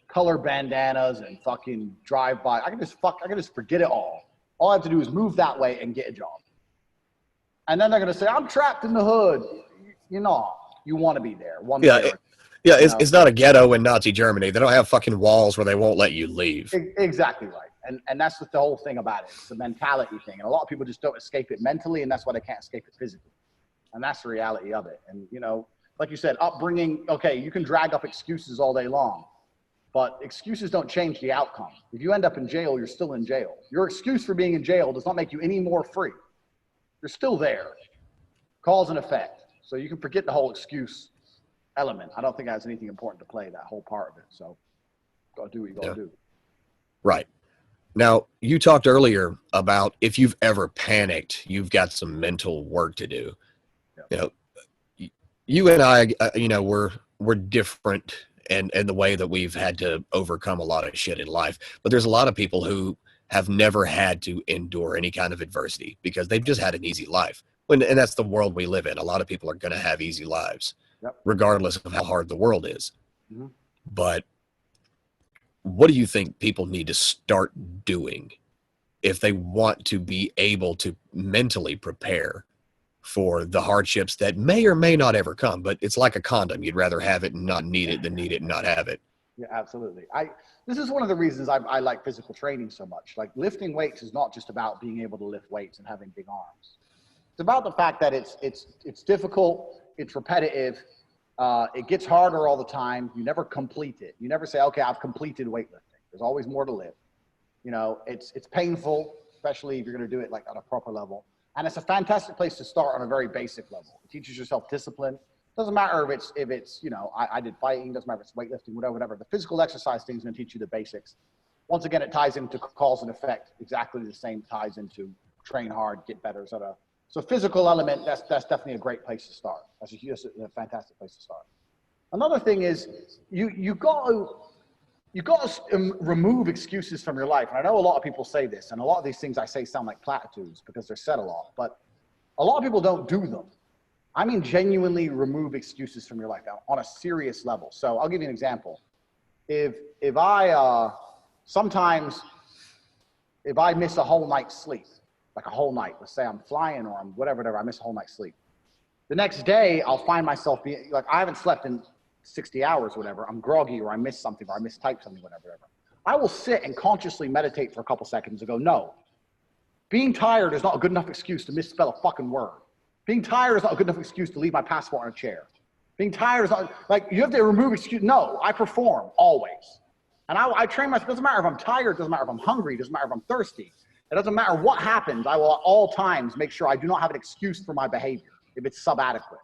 color bandanas and fucking drive by. I can just forget it all. All I have to do is move that way and get a job. And then they're going to say, I'm trapped in the hood. You want to be there. Yeah, it's not a ghetto in Nazi Germany. They don't have fucking walls where they won't let you leave. Exactly right. And that's the whole thing about it. It's a mentality thing. And a lot of people just don't escape it mentally, and that's why they can't escape it physically. And that's the reality of it. And, like you said, upbringing, okay, you can drag up excuses all day long, but excuses don't change the outcome. If you end up in jail, you're still in jail. Your excuse for being in jail does not make you any more free. You're still there. Cause and effect. So you can forget the whole excuse element. I don't think it has anything important to play, that whole part of it. So gotta do what you gotta do. Right. Now, you talked earlier about if you've ever panicked, you've got some mental work to do. Yep. You and I, we're different and the way that we've had to overcome a lot of shit in life. But there's a lot of people who have never had to endure any kind of adversity because they've just had an easy life. And that's the world we live in. A lot of people are going to have easy lives, regardless of how hard the world is. Mm-hmm. But what do you think people need to start doing if they want to be able to mentally prepare for the hardships that may or may not ever come? But it's like a condom. You'd rather have it and not need it than need it and not have it. Yeah, absolutely. This is one of the reasons I like physical training so much. Like, lifting weights is not just about being able to lift weights and having big arms. It's about the fact that it's difficult, it's repetitive, it gets harder all the time. You never complete it. You never say, okay, I've completed weightlifting. There's always more to lift. It's painful, especially if you're going to do it like on a proper level. And it's a fantastic place to start on a very basic level. It teaches yourself discipline. Doesn't matter if it's I did fighting, doesn't matter if it's weightlifting, whatever. The physical exercise thing is going to teach you the basics. Once again, it ties into cause and effect, exactly the same ties into train hard, get better, etc. So physical element, that's definitely a great place to start. That's a fantastic place to start. Another thing is you got to remove excuses from your life. And I know a lot of people say this, and a lot of these things I say sound like platitudes because they're said a lot, but a lot of people don't do them. I mean, genuinely remove excuses from your life on a serious level. So I'll give you an example. If I miss a whole night's sleep, like a whole night, let's say I'm flying or I'm whatever, I miss a whole night's sleep. The next day, I'll find myself being like, I haven't slept in 60 hours, whatever. I'm groggy or I missed something or I mistyped something, whatever. I will sit and consciously meditate for a couple seconds and go, no, being tired is not a good enough excuse to misspell a fucking word. Being tired is not a good enough excuse to leave my passport on a chair. Being tired is not, like, you have to remove excuse. No, I perform always. And I train myself. It doesn't matter if I'm tired. It doesn't matter if I'm hungry. It doesn't matter if I'm thirsty. It doesn't matter what happens. I will at all times make sure I do not have an excuse for my behavior if it's subadequate.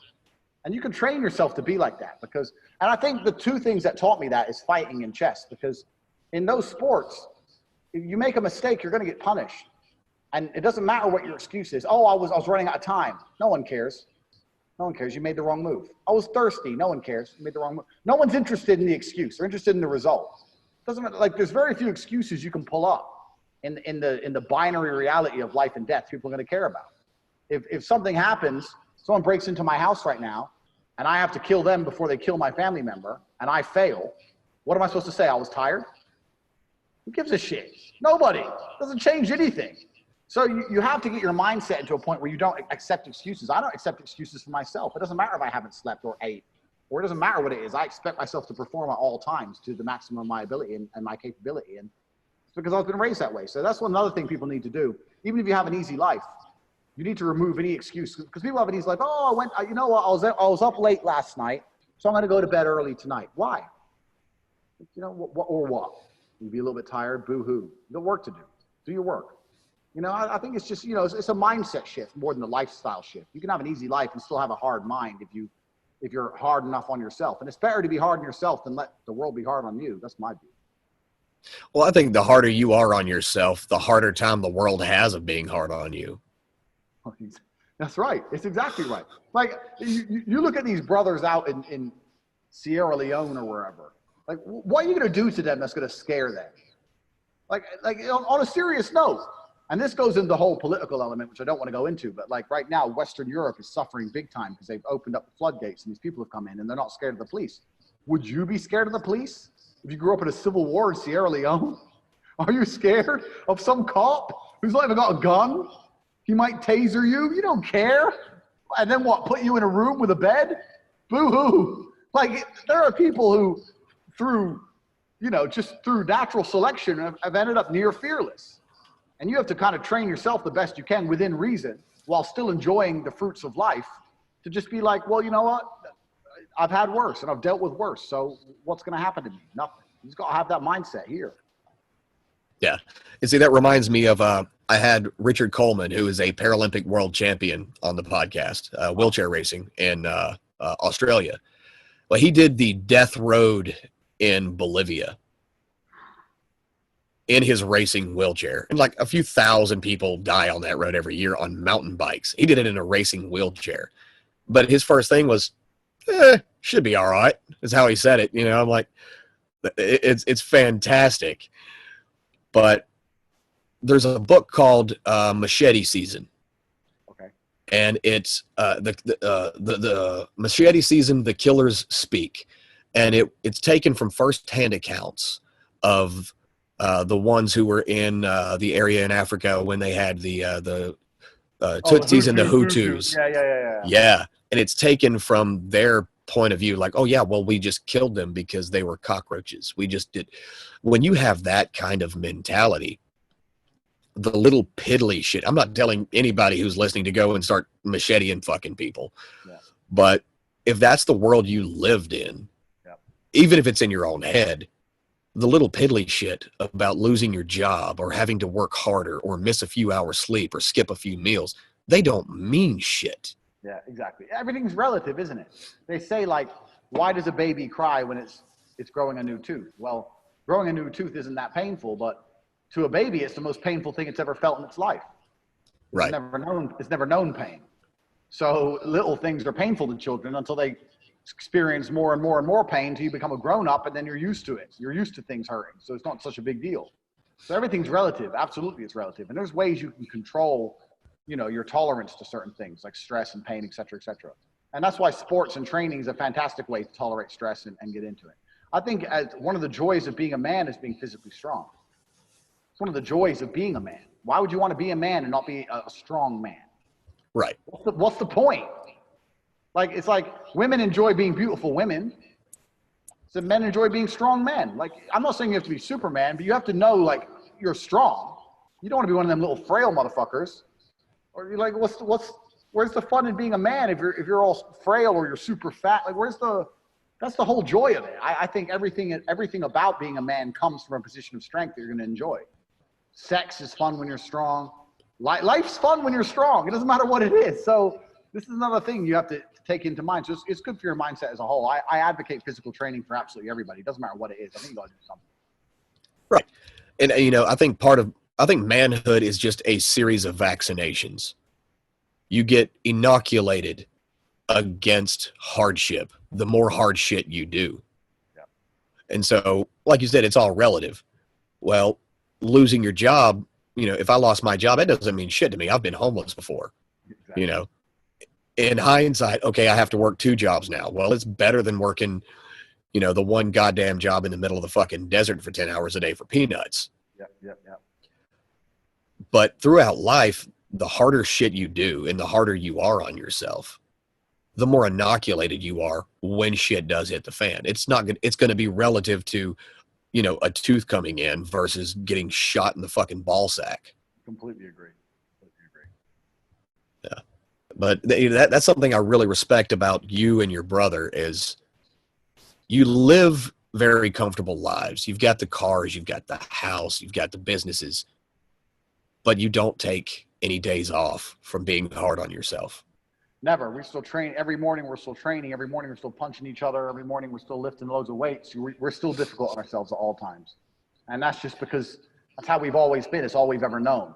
And you can train yourself to be like that because, and I think the two things that taught me that is fighting and chess, because in those sports, if you make a mistake, you're going to get punished. And it doesn't matter what your excuse is. Oh, I was running out of time. No one cares. No one cares. You made the wrong move. I was thirsty. No one cares. You made the wrong move. No one's interested in the excuse. They're interested in the result. Doesn't matter. Like, there's very few excuses you can pull up in the binary reality of life and death. People are going to care about. If something happens, someone breaks into my house right now, and I have to kill them before they kill my family member, and I fail, what am I supposed to say? I was tired? Who gives a shit? Nobody. Doesn't change anything. So you have to get your mindset into a point where you don't accept excuses. I don't accept excuses for myself. It doesn't matter if I haven't slept or ate, or it doesn't matter what it is. I expect myself to perform at all times to the maximum of my ability and my capability. And it's because I've been raised that way. So that's another thing people need to do. Even if you have an easy life, you need to remove any excuse. Because people have an easy life. Oh, you know what? I was up late last night, so I'm going to go to bed early tonight. Why? You know, what? You'd be a little bit tired. Boo-hoo. You got work to do. Do your work. You know, I think it's just, you know, it's a mindset shift more than a lifestyle shift. You can have an easy life and still have a hard mind if you're hard enough on yourself. And it's better to be hard on yourself than let the world be hard on you. That's my view. Well, I think the harder you are on yourself, the harder time the world has of being hard on you. That's right. It's exactly right. Like, you look at these brothers out in Sierra Leone or wherever. Like, what are you going to do to them that's going to scare them? Like on a serious note. And this goes into the whole political element, which I don't want to go into, but like right now, Western Europe is suffering big time because they've opened up the floodgates and these people have come in and they're not scared of the police. Would you be scared of the police if you grew up in a civil war in Sierra Leone? Are you scared of some cop who's not even got a gun? He might taser you. You don't care. And then what, put you in a room with a bed? Boo-hoo. Like, there are people who, just through natural selection have ended up near fearless. And you have to kind of train yourself the best you can within reason while still enjoying the fruits of life to just be like, well, you know what? I've had worse and I've dealt with worse. So what's going to happen to me? Nothing. You just got to have that mindset here. Yeah. And see, that reminds me of, I had Richard Coleman, who is a Paralympic world champion, on the podcast, wheelchair racing in Australia. Well, he did the Death Road in Bolivia in his racing wheelchair. And like a few thousand people die on that road every year on mountain bikes. He did it in a racing wheelchair. But his first thing was, should be all right, is how he said it. You know, I'm like, it's fantastic. But there's a book called Machete Season. Okay. And it's the Machete Season, The Killers Speak. And it's taken from first-hand accounts of the ones who were in the area in Africa when they had the Tutsis and the Hutus. Yeah. And it's taken from their point of view, like, oh, yeah, well, we just killed them because they were cockroaches. We just did. When you have that kind of mentality, the little piddly shit, I'm not telling anybody who's listening to go and start macheting fucking people. Yeah. But if that's the world you lived in, even if it's in your own head, the little piddly shit about losing your job or having to work harder or miss a few hours sleep or skip a few meals, they don't mean shit. Yeah, exactly. Everything's relative, isn't it? They say, like, why does a baby cry when it's growing a new tooth? Well, growing a new tooth isn't that painful, but to a baby, it's the most painful thing it's ever felt in its life. Right. It's never known pain. So little things are painful to children until they experience more and more and more pain until you become a grown-up, and then you're used to it. You're used to things hurting, so it's not such a big deal. So everything's relative. Absolutely, it's relative. And there's ways you can control, your tolerance to certain things like stress and pain, et cetera, et cetera. And that's why sports and training is a fantastic way to tolerate stress and get into it. I think as one of the joys of being a man is being physically strong. It's one of the joys of being a man. Why would you want to be a man and not be a strong man? Right. What's the point? Like, it's like women enjoy being beautiful women. So men enjoy being strong men. Like, I'm not saying you have to be Superman, but you have to know, like, you're strong. You don't want to be one of them little frail motherfuckers. Or you're like, what's where's the fun in being a man if you're all frail or you're super fat? Like, that's the whole joy of it. I think everything about being a man comes from a position of strength that you're going to enjoy. Sex is fun when you're strong. Life's fun when you're strong. It doesn't matter what it is. So this is another thing you have to take into mind. So it's good for your mindset as a whole. I advocate physical training for absolutely everybody. It doesn't matter what it is. I think you got to do something. Right. And, I think manhood is just a series of vaccinations. You get inoculated against hardship the more hard shit you do. Yeah. And so, like you said, it's all relative. Well, losing your job, if I lost my job, that doesn't mean shit to me. I've been homeless before. Exactly. In hindsight, okay, I have to work 2 jobs now. Well, it's better than working, the one goddamn job in the middle of the fucking desert for 10 hours a day for peanuts. Yep. But throughout life, the harder shit you do and the harder you are on yourself, the more inoculated you are when shit does hit the fan. It's going to be relative to, a tooth coming in versus getting shot in the fucking ball sack. Completely agree. Yeah. But that's something I really respect about you and your brother is you live very comfortable lives. You've got the cars, you've got the house, you've got the businesses, but you don't take any days off from being hard on yourself. Never. We still train every morning. We're still training every morning. We're still punching each other every morning. We're still lifting loads of weights. We're still difficult on ourselves at all times. And that's just because that's how we've always been. It's all we've ever known.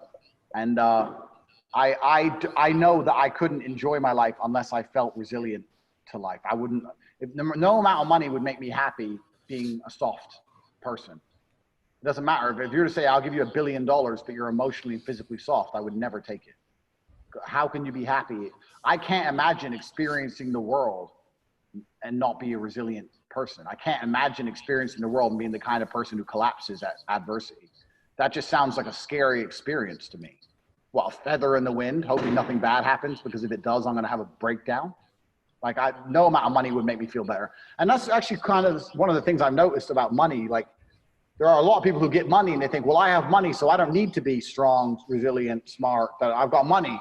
And I know that I couldn't enjoy my life unless I felt resilient to life. I wouldn't. No amount of money would make me happy being a soft person. It doesn't matter. If you were to say, I'll give you $1 billion, but you're emotionally and physically soft, I would never take it. How can you be happy? I can't imagine experiencing the world and not be a resilient person. I can't imagine experiencing the world and being the kind of person who collapses at adversity. That just sounds like a scary experience to me. Well, a feather in the wind, hoping nothing bad happens, because if it does, I'm going to have a breakdown. Like, no amount of money would make me feel better. And that's actually kind of one of the things I've noticed about money. Like, there are a lot of people who get money and they think, well, I have money, so I don't need to be strong, resilient, smart, that I've got money.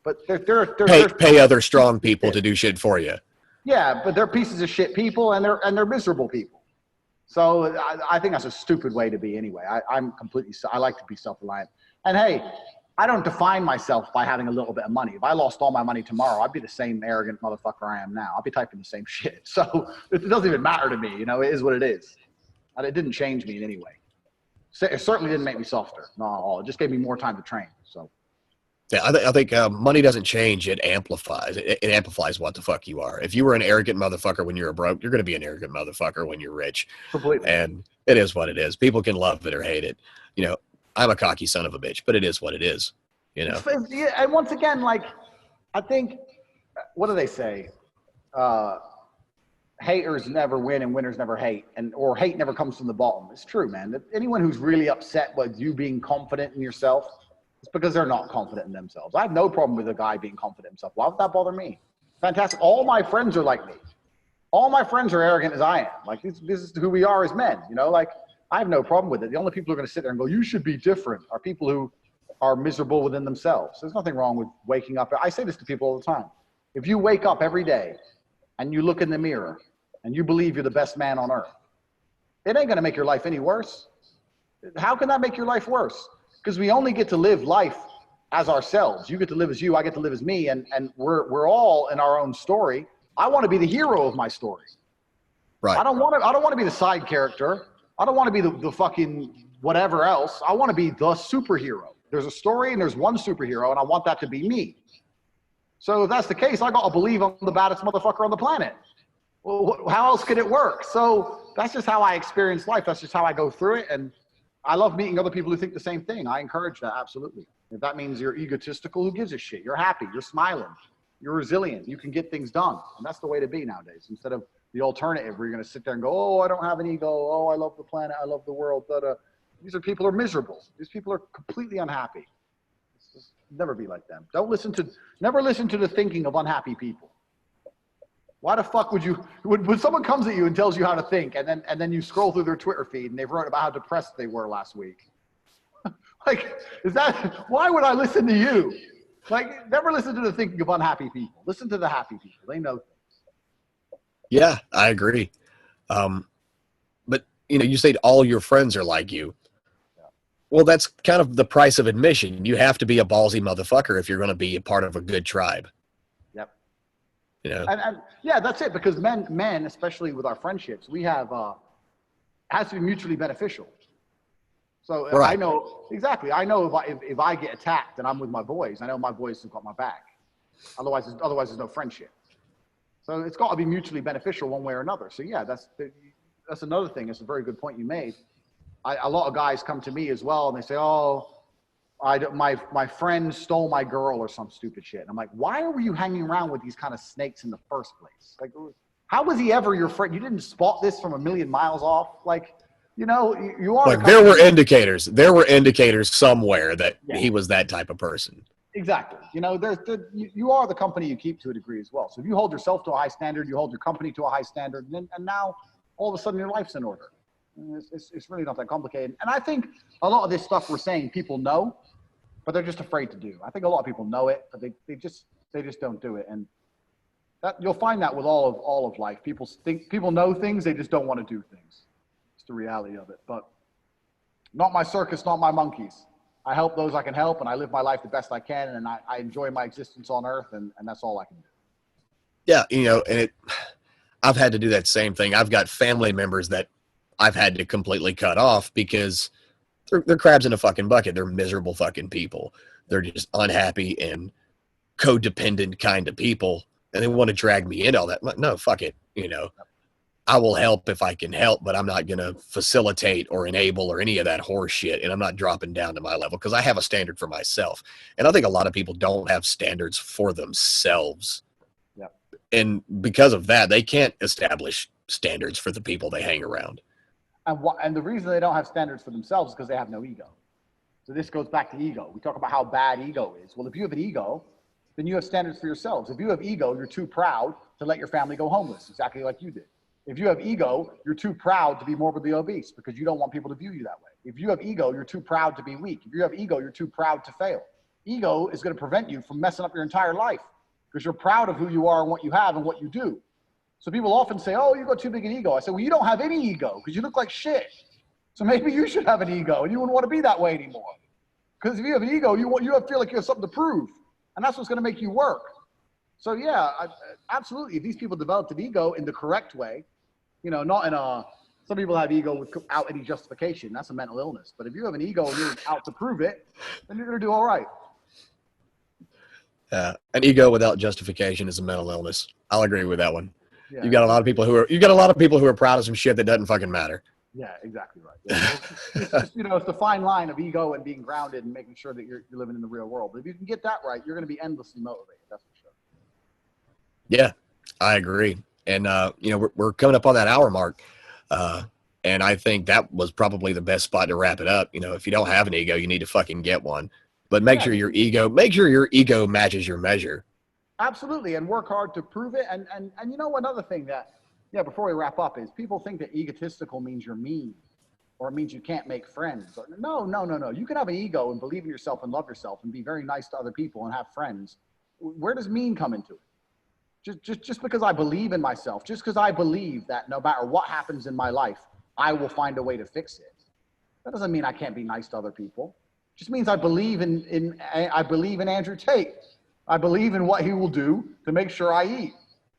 But pay other strong people to do shit for you. Yeah, but they're pieces of shit people, and they're miserable people. So I think that's a stupid way to be anyway. I like to be self-reliant. And hey, I don't define myself by having a little bit of money. If I lost all my money tomorrow, I'd be the same arrogant motherfucker I am now. I'd be typing the same shit. So it doesn't even matter to me. It is what it is. And it didn't change me in any way. It certainly didn't make me softer. Not at all. It just gave me more time to train. So. Yeah, I think money doesn't change. It amplifies. It amplifies what the fuck you are. If you were an arrogant motherfucker when you're broke, you're going to be an arrogant motherfucker when you're rich. Completely. And it is what it is. People can love it or hate it. I'm a cocky son of a bitch, but it is what it is. And once again, like, I think, what do they say? Haters never win and winners never hate, or hate never comes from the bottom. It's true, man. That anyone who's really upset with you being confident in yourself, it's because they're not confident in themselves. I have no problem with a guy being confident in himself. Why would that bother me? Fantastic. All my friends are like me. All my friends are arrogant as I am. Like, this is who we are as men. Like, I have no problem with it. The only people who are going to sit there and go, you should be different, are people who are miserable within themselves. There's nothing wrong with waking up. I say this to people all the time. If you wake up every day and you look in the mirror and you believe you're the best man on earth, it ain't going to make your life any worse. How can that make your life worse? Because we only get to live life as ourselves. You get to live as you, I get to live as me, and we're all in our own story. I want to be the hero of my story. Right. I don't want to be the side character. I don't want to be the fucking whatever else. I want to be the superhero. There's a story and there's one superhero, and I want that to be me. So if that's the case, I got to believe I'm the baddest motherfucker on the planet. Well, how else could it work? So that's just how I experience life. That's just how I go through it. And I love meeting other people who think the same thing. I encourage that, absolutely. If that means you're egotistical, who gives a shit? You're happy, you're smiling, you're resilient, you can get things done. And that's the way to be nowadays, instead of the alternative where you're going to sit there and go, oh, I don't have an ego. Oh, I love the planet. I love the world. These are people who are miserable. These people are completely unhappy. Just never be like them. Never listen to the thinking of unhappy people. Why the fuck would you, when someone comes at you and tells you how to think, and then you scroll through their Twitter feed and they've wrote about how depressed they were last week? Like, why would I listen to you? Like, never listen to the thinking of unhappy people. Listen to the happy people. They know things. Yeah, I agree. But, you said all your friends are like you. Well, that's kind of the price of admission. You have to be a ballsy motherfucker if you're going to be a part of a good tribe. Yep. And yeah, that's it. Because men, especially with our friendships, we have it has to be mutually beneficial. So right. I know exactly. I know if I get attacked and I'm with my boys, I know my boys have got my back. Otherwise there's no friendship. So it's got to be mutually beneficial one way or another. So yeah, that's another thing. It's a very good point you made. A lot of guys come to me as well, and they say, "Oh, my friend stole my girl or some stupid shit." And I'm like, "Why were you hanging around with these kind of snakes in the first place? Like, how was he ever your friend? You didn't spot this from a million miles off. Like, you are like there were indicators. There were indicators somewhere that he was that type of person. Exactly. You are the company you keep to a degree as well. So if you hold yourself to a high standard, you hold your company to a high standard, and now all of a sudden your life's in order. It's really not that complicated. And I think a lot of this stuff we're saying people know, but they're just afraid to do. I think a lot of people know it, but they just don't do it. And that you'll find that with all of life. People know things, they just don't want to do things. It's the reality of it. But not my circus, not my monkeys. I help those I can help, and I live my life the best I can, and I enjoy my existence on Earth, and that's all I can do. Yeah, and I've had to do that same thing. I've got family members that I've had to completely cut off because they're crabs in a fucking bucket. They're miserable fucking people. They're just unhappy and codependent kind of people, and they want to drag me into all that. No, fuck it. I will help if I can help, but I'm not going to facilitate or enable or any of that horse shit, and I'm not dropping down to my level because I have a standard for myself. And I think a lot of people don't have standards for themselves. Yep. And because of that, they can't establish standards for the people they hang around. And the reason they don't have standards for themselves is because they have no ego. So this goes back to ego. We talk about how bad ego is. Well, if you have an ego, then you have standards for yourselves. If you have ego, you're too proud to let your family go homeless, exactly like you did. If you have ego, you're too proud to be morbidly obese because you don't want people to view you that way. If you have ego, you're too proud to be weak. If you have ego, you're too proud to fail. Ego is going to prevent you from messing up your entire life because you're proud of who you are and what you have and what you do. So people often say, "Oh, you got too big an ego." I say, "Well, you don't have any ego because you look like shit. So maybe you should have an ego and you wouldn't want to be that way anymore. Because if you have an ego, you feel like you have something to prove. And that's what's going to make you work." So yeah, absolutely. If these people developed an ego in the correct way, not in some people have ego without any justification. That's a mental illness. But if you have an ego and you're out to prove it, then you're going to do all right. An ego without justification is a mental illness. I'll agree with that one. Yeah. You got a lot of people who are proud of some shit that doesn't fucking matter. Yeah, exactly right. Yeah. It's the fine line of ego and being grounded and making sure that you're living in the real world. But if you can get that right, you're going to be endlessly motivated. That's for sure. Yeah, I agree. And, we're coming up on that hour mark. And I think that was probably the best spot to wrap it up. If you don't have an ego, you need to fucking get one. But make sure your ego matches your measure. Absolutely. And work hard to prove it. And another thing that, before we wrap up is people think that egotistical means you're mean or it means you can't make friends. No. You can have an ego and believe in yourself and love yourself and be very nice to other people and have friends. Where does mean come into it? Just because I believe in myself, just because I believe that no matter what happens in my life, I will find a way to fix it. That doesn't mean I can't be nice to other people. It just means I believe in Andrew Tate. I believe in what he will do to make sure I eat,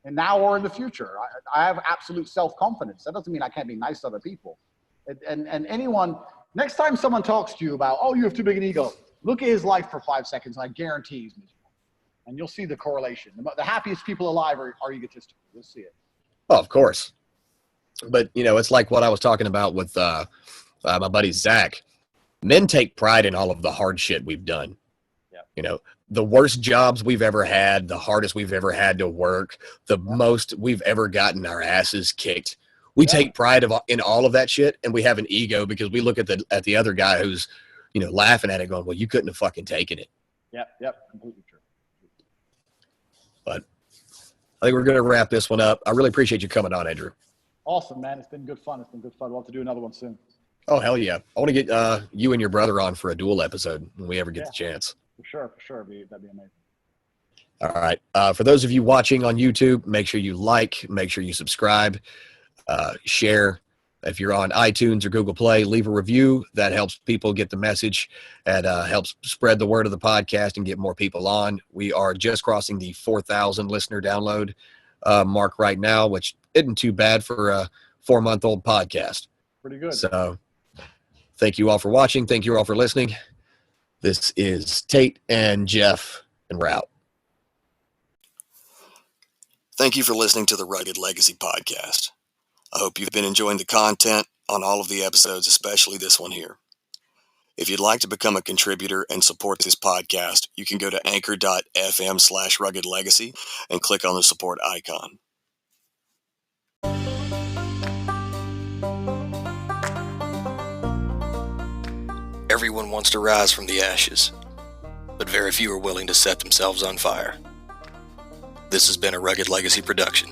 and now or in the future. I have absolute self-confidence. That doesn't mean I can't be nice to other people. And anyone, next time someone talks to you about, "Oh, you have too big an ego," look at his life for 5 seconds, and I guarantee he's miserable. And you'll see the correlation. The happiest people alive are egotistical. You'll see it. Oh, of course. But, it's like what I was talking about with my buddy Zach. Men take pride in all of the hard shit we've done. Yeah. The worst jobs we've ever had, the hardest we've ever had to work, the most we've ever gotten our asses kicked. We take pride in all of that shit, and we have an ego because we look at the other guy who's, laughing at it going, "Well, you couldn't have fucking taken it." Yep, completely true. But I think we're going to wrap this one up. I really appreciate you coming on, Andrew. Awesome, man. It's been good fun. We'll have to do another one soon. Oh, hell yeah. I want to get you and your brother on for a dual episode when we ever get the chance. For sure. That'd be amazing. All right. For those of you watching on YouTube, make sure you like, make sure you subscribe, share. If you're on iTunes or Google Play, leave a review. That helps people get the message and helps spread the word of the podcast and get more people on. We are just crossing the 4,000 listener download mark right now, which isn't too bad for a 4-month-old podcast. Pretty good. So thank you all for watching. Thank you all for listening. This is Tate and Jeff and Route. Thank you for listening to the Rugged Legacy Podcast. I hope you've been enjoying the content on all of the episodes, especially this one here. If you'd like to become a contributor and support this podcast, you can go to anchor.fm/ruggedlegacy and click on the support icon. Everyone wants to rise from the ashes, but very few are willing to set themselves on fire. This has been a Rugged Legacy production.